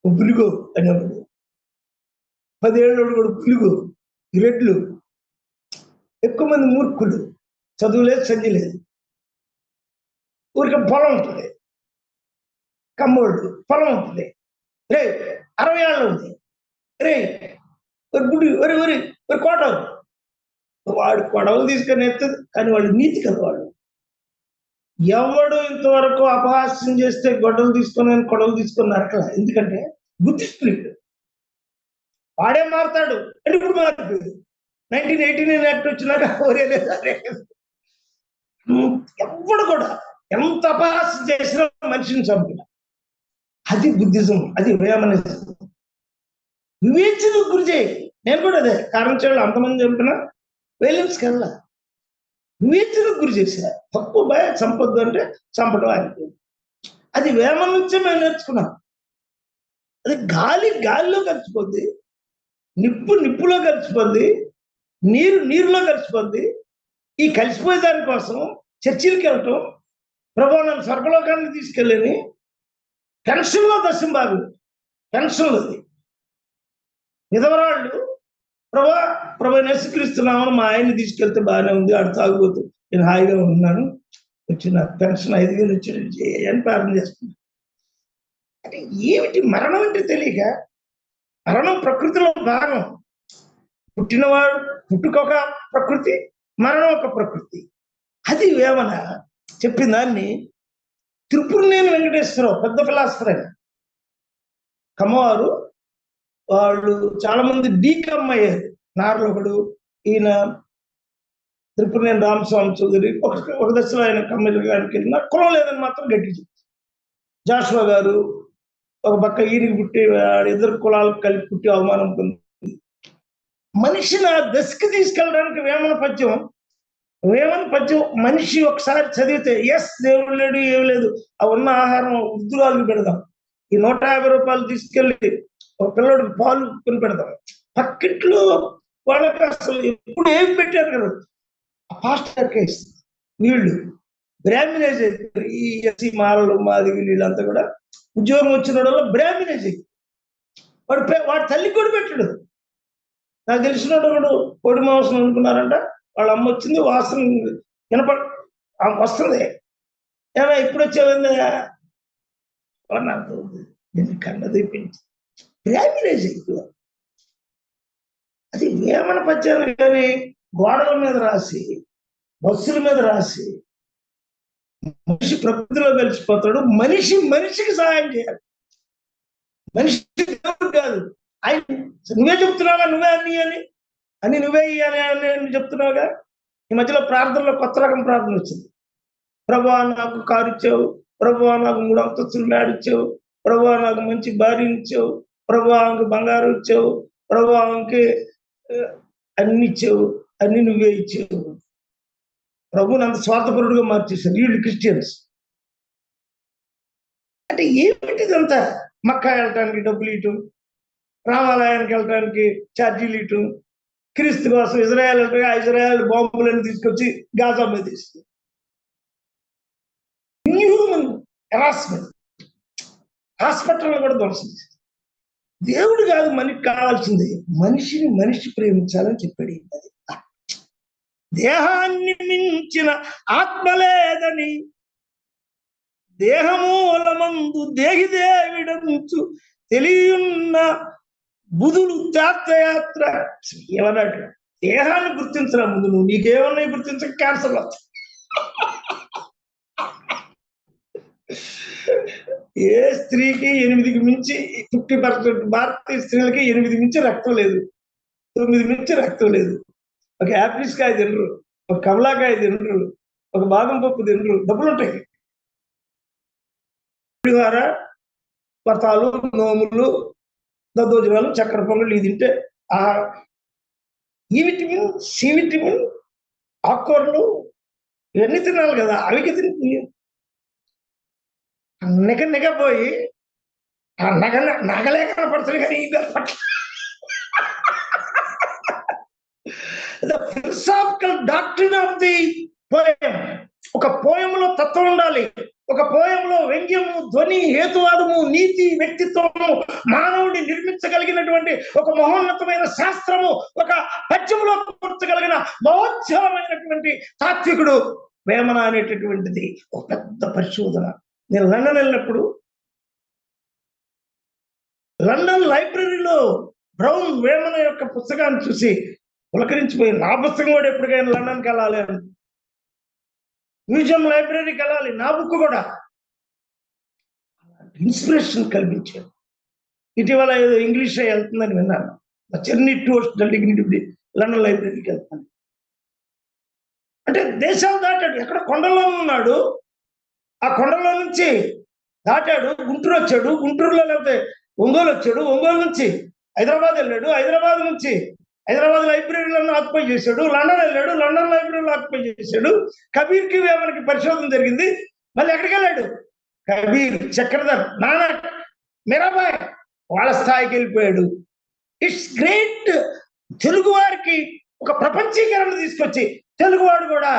పులుగో అనేవాడు. 10 ఏళ్ళోడు కూడా పులుగు, రెడ్లు. ఎక్కువ మంది మూర్ఖులు, చదువు లేదు, సంధి లేదు. ఊరికి పొలం ఉంటుంది, కమ్మోడు పొలం ఉంటుంది. రే 60 ఏళ్ళు ఉంది, రే ఒక గుడి, ఒక కోట. వాడు కొడవలు తీసుకొని ఎత్తదు, కానీ వాడు నీతి కలవాడు. ఎవడు ఇంతవరకు అపహాస్యం చేస్తే గొడవలు తీసుకొని కొడవలు తీసుకొని నరకల. ఎందుకంటే బుద్ధిస్టుడు వాడే మారుతాడు. అంటే ఇప్పుడు మారిపోయింది. 1989 యాక్ట్ వచ్చినాక ఎవడు కూడా ఎంత అపహాస్యం చేసినా మనిషిని చంపిన. అది బుద్ధిజం, అది వేమనిజం. వివేచనకు గురి చేయి. నేను కూడా అదే కారణం చేయాలి. అంతమంది చంపిన వేలియమ్స్కి వెళ్ళా, వివేచనకు గురి చేశా. తప్పు భయ చంపొద్దు అంటే చంపడం అయిపోయింది. అది వేమన నుంచే మేము నేర్చుకున్నాం. అది గాలి గాలిలో కలిసిపోద్ది, నిప్పు నిప్పులో కలిసిపోద్ది, నీరు నీరులో కలిసిపోద్ది. ఈ కలిసిపోయే దానికోసం చర్చిలకి వెళ్ళటం, ప్రభు నన్ను స్వర్గలోకానికి తీసుకెళ్ళని పెన్షన్లో దశం భాగం, పెన్షన్లో విధవరాళ్ళు ప్రభా యేసుక్రీస్తున్నామని మా ఆయన్ని తీసుకెళ్తే బాగానే ఉంది, ఆడు తాగుబోతు, నేను హాయిగా ఉన్నాను, వచ్చిన పెన్షన్ 5,000 వచ్చి అని ప్రార్థన చేస్తున్నాను. అంటే ఏమిటి మరణం అంటే తెలియక, మరణం ప్రకృతిలో భాగం. పుట్టినవాడు పుట్టుకొక ప్రకృతి, మరణం ఒక ప్రకృతి. అది వేమన చెప్పిన దాన్ని తిరుపురనేని వెంకటేశ్వరరావు పెద్ద ఫిలాసఫర్ ఆయన, కమ్మవారు వాళ్ళు చాలా మంది డీకమ్ అయ్యారు. నార్లో ఒకడు, ఈయన తిరుపురనేని రామస్వామి చౌదరి ఒక దశలో ఆయన కమ్యూనిటీకి వెళ్ళిన కులం లేదని మాత్రం గట్టి జాషువా గారు ఒక పక్క ఈయనకి పుట్టి ఇద్దరు కులాలు కలిపి పుట్టి అవమానం పొంది మనిషిని ఆ దశకి తీసుకెళ్ళడానికి వేమన పద్యం మనిషి ఒకసారి చదివితే ఎస్ దేవుడు లేడు ఏమి లేదు, ఆ ఉన్న ఆహారం వృద్ధురాలకు పెడదాం, ఈ 150 రూపాయలు తీసుకెళ్ళి ఒక పిల్లడికి పాలు కొని పెడదాం, పక్కింట్లో వాళ్ళకి అసలు ఎప్పుడు ఏమి పెట్టారు కదా, పాస్టర్ కేసు వీళ్ళు బ్రాహ్మినేజ్ అయిపోయారు. ఈ ఎస్సీ మాలలు మాది వీళ్ళంతా కూడా ఉద్యోగం వచ్చిన వాళ్ళ బ్రాహ్మినేజ్ అయిపోయి వాడు తల్లి కూడా పెట్టాడు. నాకు తెలిసిన వాడు పొడి మాంసం అనుకున్నారంట, వాళ్ళ అమ్మ వచ్చింది, వాసన వస్తుంది, ఏమో ఇప్పుడు వచ్చేవిందా నాకు కన్న తెప్పించి బ్రాహ్మినేజ్ అయిపోయారు. అది వేమన పద్యాలు కానీ గోడల మీద రాసి, బస్సుల మీద రాసి, మనిషి ప్రకృతిలో కలిసిపోతాడు, మనిషికి సహాయం చేయాలి, మనిషి దేవుడు కాదు. ఆయన నువ్వే చెప్తున్నావుగా, నువ్వే అని నువ్వే ఇయ్యాలి అని చెప్తున్నావుగా. ఈ మధ్యలో ప్రార్థనలో కొత్త రకం ప్రార్థన వచ్చింది. ప్రభువా నాకు కారు ఇచ్చావు, ప్రభువా నాకు 3 అంతస్తులు మేడిచ్చావు, ప్రభువా నాకు మంచి భార్యని ఇచ్చావు, ప్రభువా ఆమెకు బంగారం ఇచ్చావు, ప్రభువా ఆమెకి అన్ని ఇచ్చావు, అన్ని నువ్వే ఇచ్చావు. ప్రభుని అంత స్వార్థపరుడుగా మార్చేశారు వీళ్ళు క్రిస్టియన్స్. అంటే ఏమిటిదంతా? మక్కా వెళ్ళటానికి డబ్బులు ఇవ్వటం, రామాలయానికి వెళ్ళటానికి ఛార్జీలు ఇవ్వటం, క్రీస్తు కోసం ఇజ్రాయెల్ ఇజ్రాయెల్ బాంబులను తీసుకొచ్చి గాజా మీద తీస్తుంది. Inhuman harassment. హాస్పిటల్ కూడా ధ్వంసం. దేవుడు కాదు మనకి కావాల్సింది, మనిషి ప్రేమించాలని చెప్పాడు. అది దేహాన్ని మించిన ఆత్మ లేదని, దేహమూలమందు దేహిదేవిడంచు తెలియన్న బుధులు తీర్థయాత్ర. ఏమన్నాడు? దేహాన్ని గుర్తించరా ముందు, నువ్వు నీకేమన్నా గుర్తించక క్యాన్సర్ వస్తుంది. ఏ స్త్రీకి 8కి మించి 50% భారతీయ స్త్రీలకి 8 మించి రక్తం లేదు, 9 మించి రక్తం లేదు. ఒక యాపిల్స్ కాయ తినరు, ఒక కమలాకాయ తినరు, ఒక బాదం పప్పు తినరు, డబ్బులు ఉంటాయి. పులిహోర, వ్రతాలు, నోములు, దద్దోజనాలు, చక్కెర పొంగళ్ళు ఇది తింటే ఈ విటమిన్, సి విటమిన్, ఆకుకూరలు ఇవన్నీ తినాలి కదా. అవికి తిని నిగపోయి నగలే కనపడుతుంది కానీ ఇది the philosophical doctrine of the poem. ఒక పోయంలో తత్వం ఉండాలి, ఒక పోయంలో వ్యంగ్యము, ధ్వని, హేతువాదము, నీతి, వ్యక్తిత్వము, మానవుడిని నిర్మించగలిగినటువంటి ఒక మహోన్నతమైన శాస్త్రము, ఒక పద్యములో కూర్చగలిగిన మహోజ్వలమైనటువంటి తాత్వికుడు వేమన అనేటటువంటిది ఒక పెద్ద పరిశోధన. నేను లండన్ వెళ్ళినప్పుడు లండన్ లైబ్రరీలో బ్రౌన్ వేమన యొక్క పుస్తకాన్ని చూసి పులకరించిపోయి, నా పుస్తకం కూడా ఎప్పటికైనా లండన్కి వెళ్ళాలి అని, మ్యూజియం లైబ్రరీకి వెళ్ళాలి, నా బుక్ కూడా ఇన్స్పిరేషన్ కల్పించాడు. ఇటీవల ఏదో ఇంగ్లీష్ వెళ్తుందని విన్నాను, చెర్నీ టూర్స్ డిగ్నిటీ లండన్ లైబ్రరీకి వెళ్తాను అంటే దేశాలు దాటాడు. ఎక్కడ కొండల్లో ఉన్నాడు, ఆ కొండలో నుంచి దాటాడు, గుంటూరు వచ్చాడు, గుంటూరులో లేకపోతే ఒంగోలు వచ్చాడు, ఒంగోలు నుంచి హైదరాబాద్ వెళ్ళాడు, హైదరాబాద్ నుంచి హైదరాబాద్ లైబ్రరీలను ఆక్యుపై చేశాడు, లండన్ వెళ్ళాడు, లండన్ లైబ్రరీలో ఆక్యుపై చేశాడు. కబీర్కి వేమనకి పరిశోధన జరిగింది. మళ్ళీ ఎక్కడికి వెళ్ళాడు? కబీర్, చక్రధర్, నానక్, మీరాబాయ్ వాళ్ళ స్థాయికి వెళ్ళిపోయాడు. It's great. తెలుగు వారికి ఒక ప్రపంచీకరణ తీసుకొచ్చి తెలుగువాడు కూడా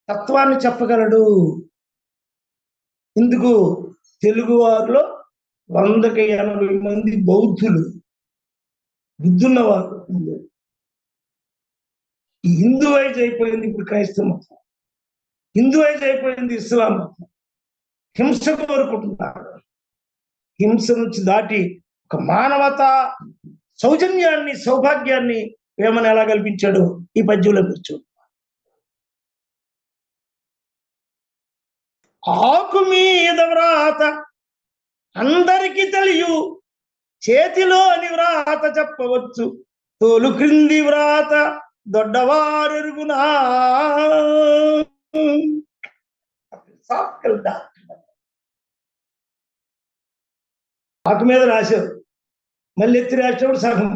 తత్వాన్ని చెప్పగలడు. ఎందుకు? తెలుగు వారిలో 100కి 80 మంది బౌద్ధులు, బుద్ధున్నవారు ఈ హిందూవైజ్ అయిపోయింది ఇప్పుడు క్రైస్తవ మతం, హిందూవైజ్ అయిపోయింది ఇస్లాం మతం. హింస కోరుకుంటున్నారు. హింస నుంచి దాటి ఒక మానవత, సౌజన్యాన్ని, సౌభాగ్యాన్ని వేమన ఎలా కల్పించాడు ఈ పద్యంలో కూర్చో. ఆకు మీద వ్రాత అందరికి తెలియు, చేతిలోని వ్రాత చెప్పవచ్చు, తోలు క్రింది వ్రాత దొడ్డవారెరుగునా. ఆకు మీద రాశావు, మళ్ళీ ఎత్తి రాసేవాడు సగం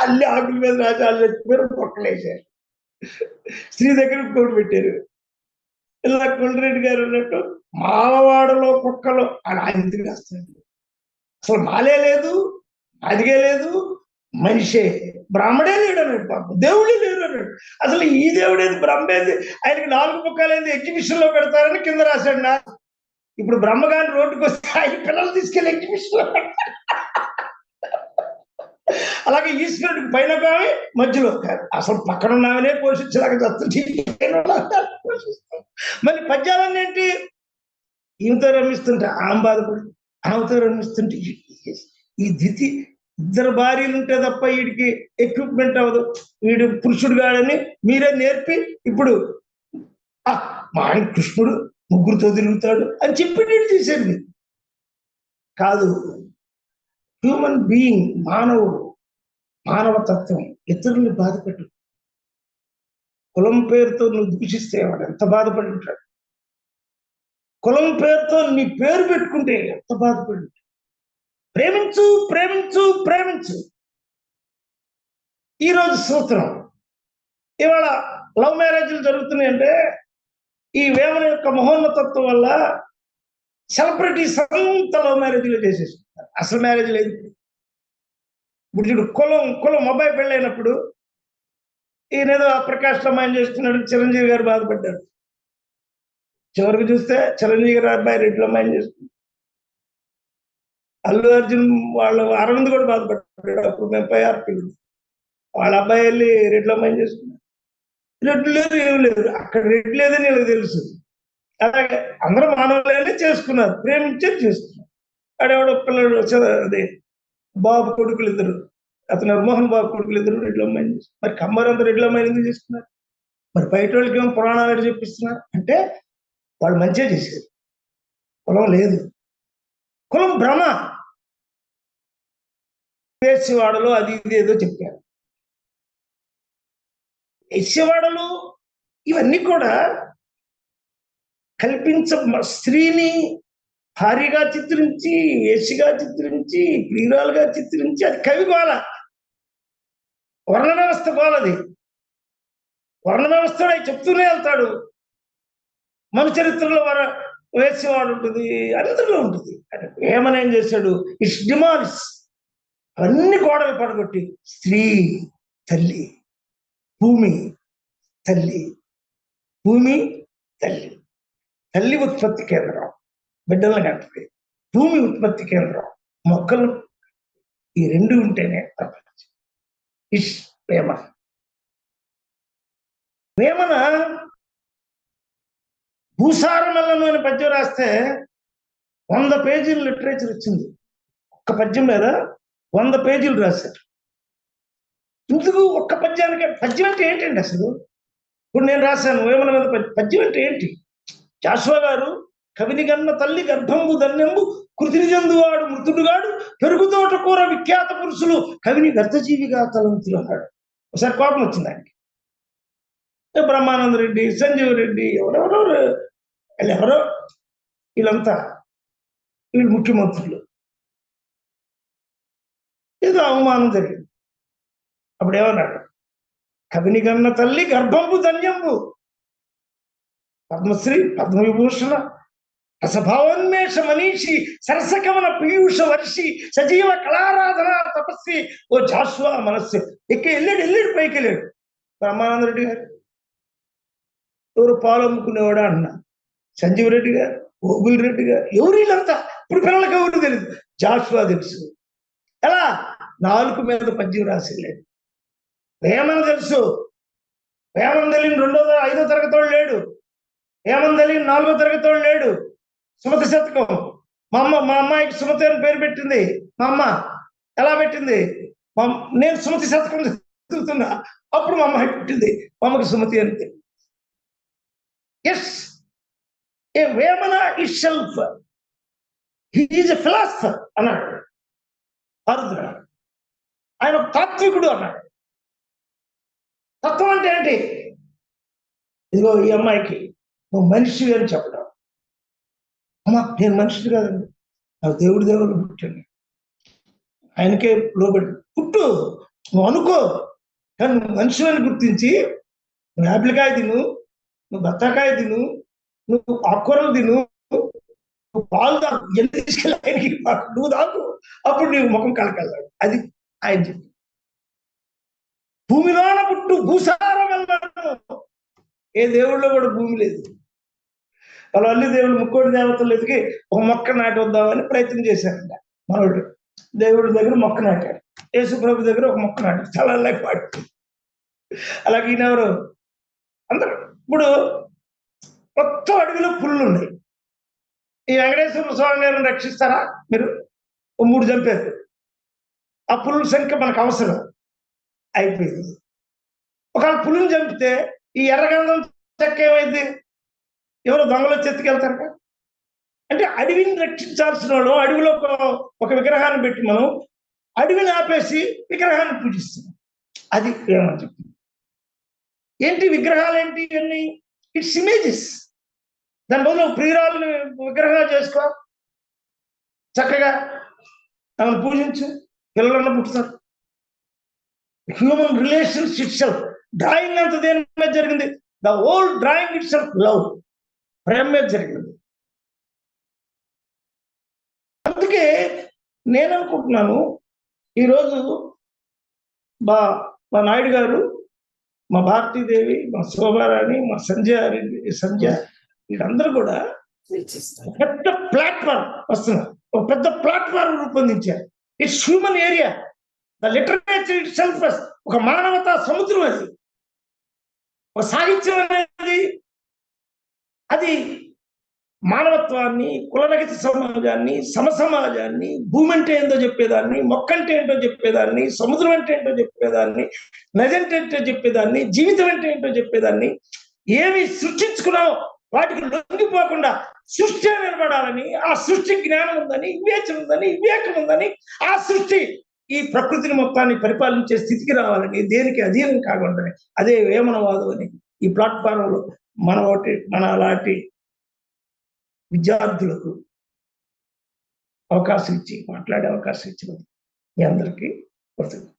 అల్లి ఆకుల మీద రాసి వాళ్ళు ఎత్తిపోయారు, పొట్టలేసారు. స్త్రీ దగ్గర కోడి పెట్టారు. ఇలా కొండరెడ్డి గారు ఉన్నట్టు మాలవాడలో కుక్కలు అని ఆయన ఎందుకు రాస్తాడు? అసలు మాలే లేదు, అదిగే లేదు, మనిషే, బ్రాహ్మడే లేడు అన్నాడు. పాపం దేవుడే లేడు అన్నాడు. అసలు ఈ దేవుడేది, బ్రహ్మేది, ఆయనకి 4 ముక్కలేది ఎగ్జిబిషన్ లో పెడతారని కింద రాశాడు. నా ఇప్పుడు బ్రహ్మగారిని రోడ్డుకు వస్తే ఆయన పిల్లలు తీసుకెళ్ళి ఎగ్జిబిషన్ లో పెడతారు. అలాగే ఈశ్వరుడికి పైన కావి మధ్యలో అసలు పక్కన ఉన్నామనే పోషించలేక పోషిస్తాం. మళ్ళీ పద్యాలన్నీ ఏంటి? ఈమెతో రమిస్తుంటే ఆమె బాధపడి, ఆమెతో రమిస్తుంటే ఈ దితి, ఇద్దరు భార్యలు ఉంటే తప్ప వీడికి ఎక్విప్మెంట్ అవ్వదు, వీడు పురుషుడు కాడని మీరే నేర్పి ఇప్పుడు మా ఆయన కృష్ణుడు ముగ్గురుతో తిరుగుతాడు అని చెప్పి నేను తీసేది కాదు. హ్యూమన్ బీయింగ్, మానవుడు, మానవతత్వం, ఇతరుల్ని బాధపెట్టు. కులం పేరుతో నువ్వు దూషిస్తే వాడు ఎంత బాధపడి ఉంటాడు. కులం పేరుతో నీ పేరు పెట్టుకుంటే ఎంత బాధపడి ఉంటాడు. ప్రేమించు, ప్రేమించు, ప్రేమించు. ఈరోజు సూత్రం, ఇవాళ లవ్ మ్యారేజ్లు జరుగుతున్నాయంటే ఈ వేమన యొక్క మహోన్నతత్వం వల్ల సెలబ్రిటీస్ అంతా లవ్ మ్యారేజ్లు చేసేసుకుంటారు. అసలు మ్యారేజ్ లేదు. ఇప్పుడు చూడు, కులం అబ్బాయి పెళ్ళైనప్పుడు ఈయనేదో ప్రకాష్ అమ్మాయిని చేసుకున్నాడు, చిరంజీవి గారు బాధపడ్డారు. చివరికి చూస్తే చిరంజీవి గారు అబ్బాయి రెడ్డి అమ్మాయిని చేసుకున్నాడు. అల్లు అర్జున్ వాళ్ళ అరవింద్ కూడా బాధపడ్డాడు. అప్పుడు మేము పైఆర్పీ వాళ్ళ అబ్బాయి వెళ్ళి రెడ్ల అమ్మాయిని చేసుకున్నాడు. రెడ్లు లేదు, ఏం లేదు, అక్కడ రెడ్డి లేదని వీళ్ళకి తెలుసు. అలాగే అందరూ మానవులే చేసుకున్నారు, ప్రేమించే చేసుకున్నారు. ఆడెవడో పిల్లడు అదే బాబు కొడుకులు ఇద్దరు, అతను మోహన్ బాబు కొడుకులు ఇద్దరు రెడ్ల అమ్మాయిని చేసుకున్నారు. మరి కమ్మరంతా రెడ్ల అమ్మాయిని ఎందుకు చేసుకున్నారు? మరి బయట వాళ్ళకి ఏమో పురాణాలు చెప్పిస్తున్నారు అంటే వాళ్ళు మంచిగా చేశారు. కులం లేదు, కులం భ్రమ. వేశ్యవాడలో అది ఇది ఏదో చెప్పారు. వేశ్యవాడలు ఇవన్నీ కూడా కల్పించ, స్త్రీని భార్యగా చిత్రించి, వేశ్యగా చిత్రించి, ప్రియురాలుగా చిత్రించి, అది కవి గోల, వర్ణ వ్యవస్థ గోలది. వర్ణ వ్యవస్థ చెప్తూనే వెళ్తాడు. మన చరిత్రలో వేసేవాడు ఉంటుంది, అందరిలో ఉంటుంది. ఏమని ఏం చేశాడు? ఇట్స్ డిమాండ్స్ అవన్నీ గోడలు పడగొట్టి స్త్రీ తల్లి, భూమి తల్లి, భూమి తల్లి, తల్లి ఉత్పత్తి కేంద్రం, బిడ్డలను కంటది, భూమి ఉత్పత్తి కేంద్రం, మొక్కలు, ఈ రెండు ఉంటేనే ప్రపంచం. ఇష్ వేమన. వేమన భూసారమల్లను అని పద్యం రాస్తే 100 పేజీలు లిటరేచర్ వచ్చింది. ఒక్క పద్యం మీద 100 పేజీలు రాశారు. ఎందుకు ఒక్క పద్యానికే? పద్యం అంటే ఏంటండి అసలు? ఇప్పుడు నేను రాశాను వేమన మీద పద్యం అంటే ఏంటి? జాషువా గారు కవిని గన్న తల్లి గర్భంబు ధన్యంబు కృతిని చెందువాడు మృతుడుగాడు పెరుగుతోట కూర విఖ్యాత పురుషులు కవిని వ్యర్థజీవిగా తలంతులు అన్నాడు. ఒకసారి కోపం వచ్చింది ఆయనకి. బ్రహ్మానంద రెడ్డి, సంజీవ్ రెడ్డి, ఎవరెవరో వీళ్ళంతా, వీళ్ళు ముఖ్యమంత్రులు, ఏదో అవమానం జరిగింది. అప్పుడు ఏమన్నాడు? కవిని గన్న తల్లి గర్భంబు ధన్యంబు, పద్మశ్రీ, పద్మవిభూషణ, రసభావోన్మేష మనీషి, సరసకమన పీయూష వర్షి, సజీవ కళారాధన తపస్వి, ఓ జాషువా మనస్సు. వెళ్ళాడు పైకి వెళ్ళాడు. బ్రహ్మానంద రెడ్డి గారు ఎవరు పాలు అమ్ముకునేవాడా అన్న, సంజీవ్ రెడ్డి గారు, ఓబుల్ రెడ్డి గారు, ఎవరు వీళ్ళంతా? ఇప్పుడు పిల్లలకి ఎవరు తెలియదు. జాషువా తెలుసు. ఎలా? నాలుగు మీద పద్యం రాసిలేదు. వేమన తెలుసు, వేమన తెలియని 5వ తరగతోడు లేడు, వేమన తెలియని 4వ తరగతోడు లేడు. సుమతి శతకం మా అమ్మాయికి సుమతి అని పేరు పెట్టింది మా అమ్మ. ఎలా పెట్టింది? నేను సుమతి శతకం చదువుతున్నా, అప్పుడు మా అమ్మాయి పుట్టింది, మా అమ్మకి సుమతి అని. ఎస్, ఏ Vemana itself he is a philosopher అన్నాడు ఆరుద్ర. ఆయన తాత్వికుడు అన్నాడు. తత్వం అంటే ఏంటి? ఇదిగో ఈ అమ్మాయికి నువ్వు మనిషి అని చెప్పడం. అమ్మా నేను మనిషిని కాదండి, నాకు దేవుడు పుట్టాను, ఆయనకే లోబడి పుట్టు, నువ్వు అనుకో, కానీ నువ్వు మనిషి అని గుర్తించి నువ్వు యాపిల్కాయ తిను, నువ్వు బత్తాకాయ తిను, నువ్వు ఆకుకూరలు తిను, నువ్వు పాలు దాకు, ఎంత తీసుకెళ్ళి ఆయనకి నువ్వు దాకు, అప్పుడు నీవు ముఖం కలకెళ్ళాడు. అది ఆయన చెప్పి. భూమిలోన పుట్టు భూసారం వెళ్ళాడు. ఏ దేవుళ్ళో కూడా భూమి లేదు. వాళ్ళ అల్లి దేవుడు ముక్కోటి దేవతలు ఎదిగి ఒక మొక్క నాటి వద్దామని ప్రయత్నం చేశారంట మనోడు. దేవుడి దగ్గర మొక్క నాటాడు, యేసు ప్రభు దగ్గర ఒక మొక్క నాటాడు, చాలా లేకపోయాడు. అలాగే ఈయనెవరు అందరూ. ఇప్పుడు మొత్తం అడవిలో పుల్లు ఉన్నాయి. ఈ వెంకటేశ్వర స్వామి గారిని రక్షిస్తారా మీరు? 3 చంపారు. ఆ పుల్లుల సంఖ్య మనకు అవసరం అయిపోయింది. ఒకవేళ పులుని చంపితే ఈ ఎర్రగంధం చెక్క ఏమైంది? ఎవరో దొంగలు చెత్తుకెళ్తారు. అంటే అడవిని రక్షించాల్సిన వాళ్ళు అడవిలో ఒక విగ్రహాన్ని పెట్టి మనం అడవిని ఆపేసి విగ్రహాన్ని పూజిస్తున్నాం. అది ఏమని చెప్తుంది? ఏంటి విగ్రహాలు ఏంటి అన్ని? It's images. దాని బదులు ప్రియురాలని విగ్రహంగా చేసుకో, చక్కగా ఆమెను పూజించు, పిల్లలన్న పుట్టుతారు. Human relations itself, drawing అంత దేని మీద జరిగింది? The whole drawing itself love, ప్రేమ మీద జరిగింది. అందుకే నేను అనుకుంటున్నాను, ఈరోజు మా నాయుడు గారు, మా భారతీదేవి, మా శోభారాణి, మా సంధ్య వీళ్ళందరూ కూడా పెద్ద ప్లాట్ఫామ్ వస్తున్నారు, ఒక పెద్ద ప్లాట్ఫామ్ రూపొందించారు. It's human area, the literature it self, ఒక మానవతా సముద్రం. అది ఒక సాహిత్యం అనేది అది మానవత్వాన్ని, కులరహిత సమాజాన్ని, సమసమాజాన్ని, భూమి అంటే ఏంటో చెప్పేదాన్ని, మొక్క అంటే ఏంటో చెప్పేదాన్ని, సముద్రం అంటే ఏంటో చెప్పేదాన్ని, నది అంటే ఏంటో చెప్పేదాన్ని, జీవితం అంటే ఏంటో చెప్పేదాన్ని, ఏమి సృష్టించుకున్నామో వాటికి లొంగిపోకుండా సృష్టి నిలబడాలని, ఆ సృష్టి జ్ఞానం ఉందని, వివేచన ఉందని, వివేకం ఉందని, ఆ సృష్టి ఈ ప్రకృతిని మొత్తాన్ని పరిపాలించే స్థితికి రావాలని, దేనికి అధీనం కాకుండా, అదే వేమనవాదం అని ఈ ప్లాట్ఫారంలో మన అలాంటి విద్యార్థులకు అవకాశం ఇచ్చి మాట్లాడే అవకాశం ఇచ్చినది మీ అందరికీ కృతజ్ఞతలు.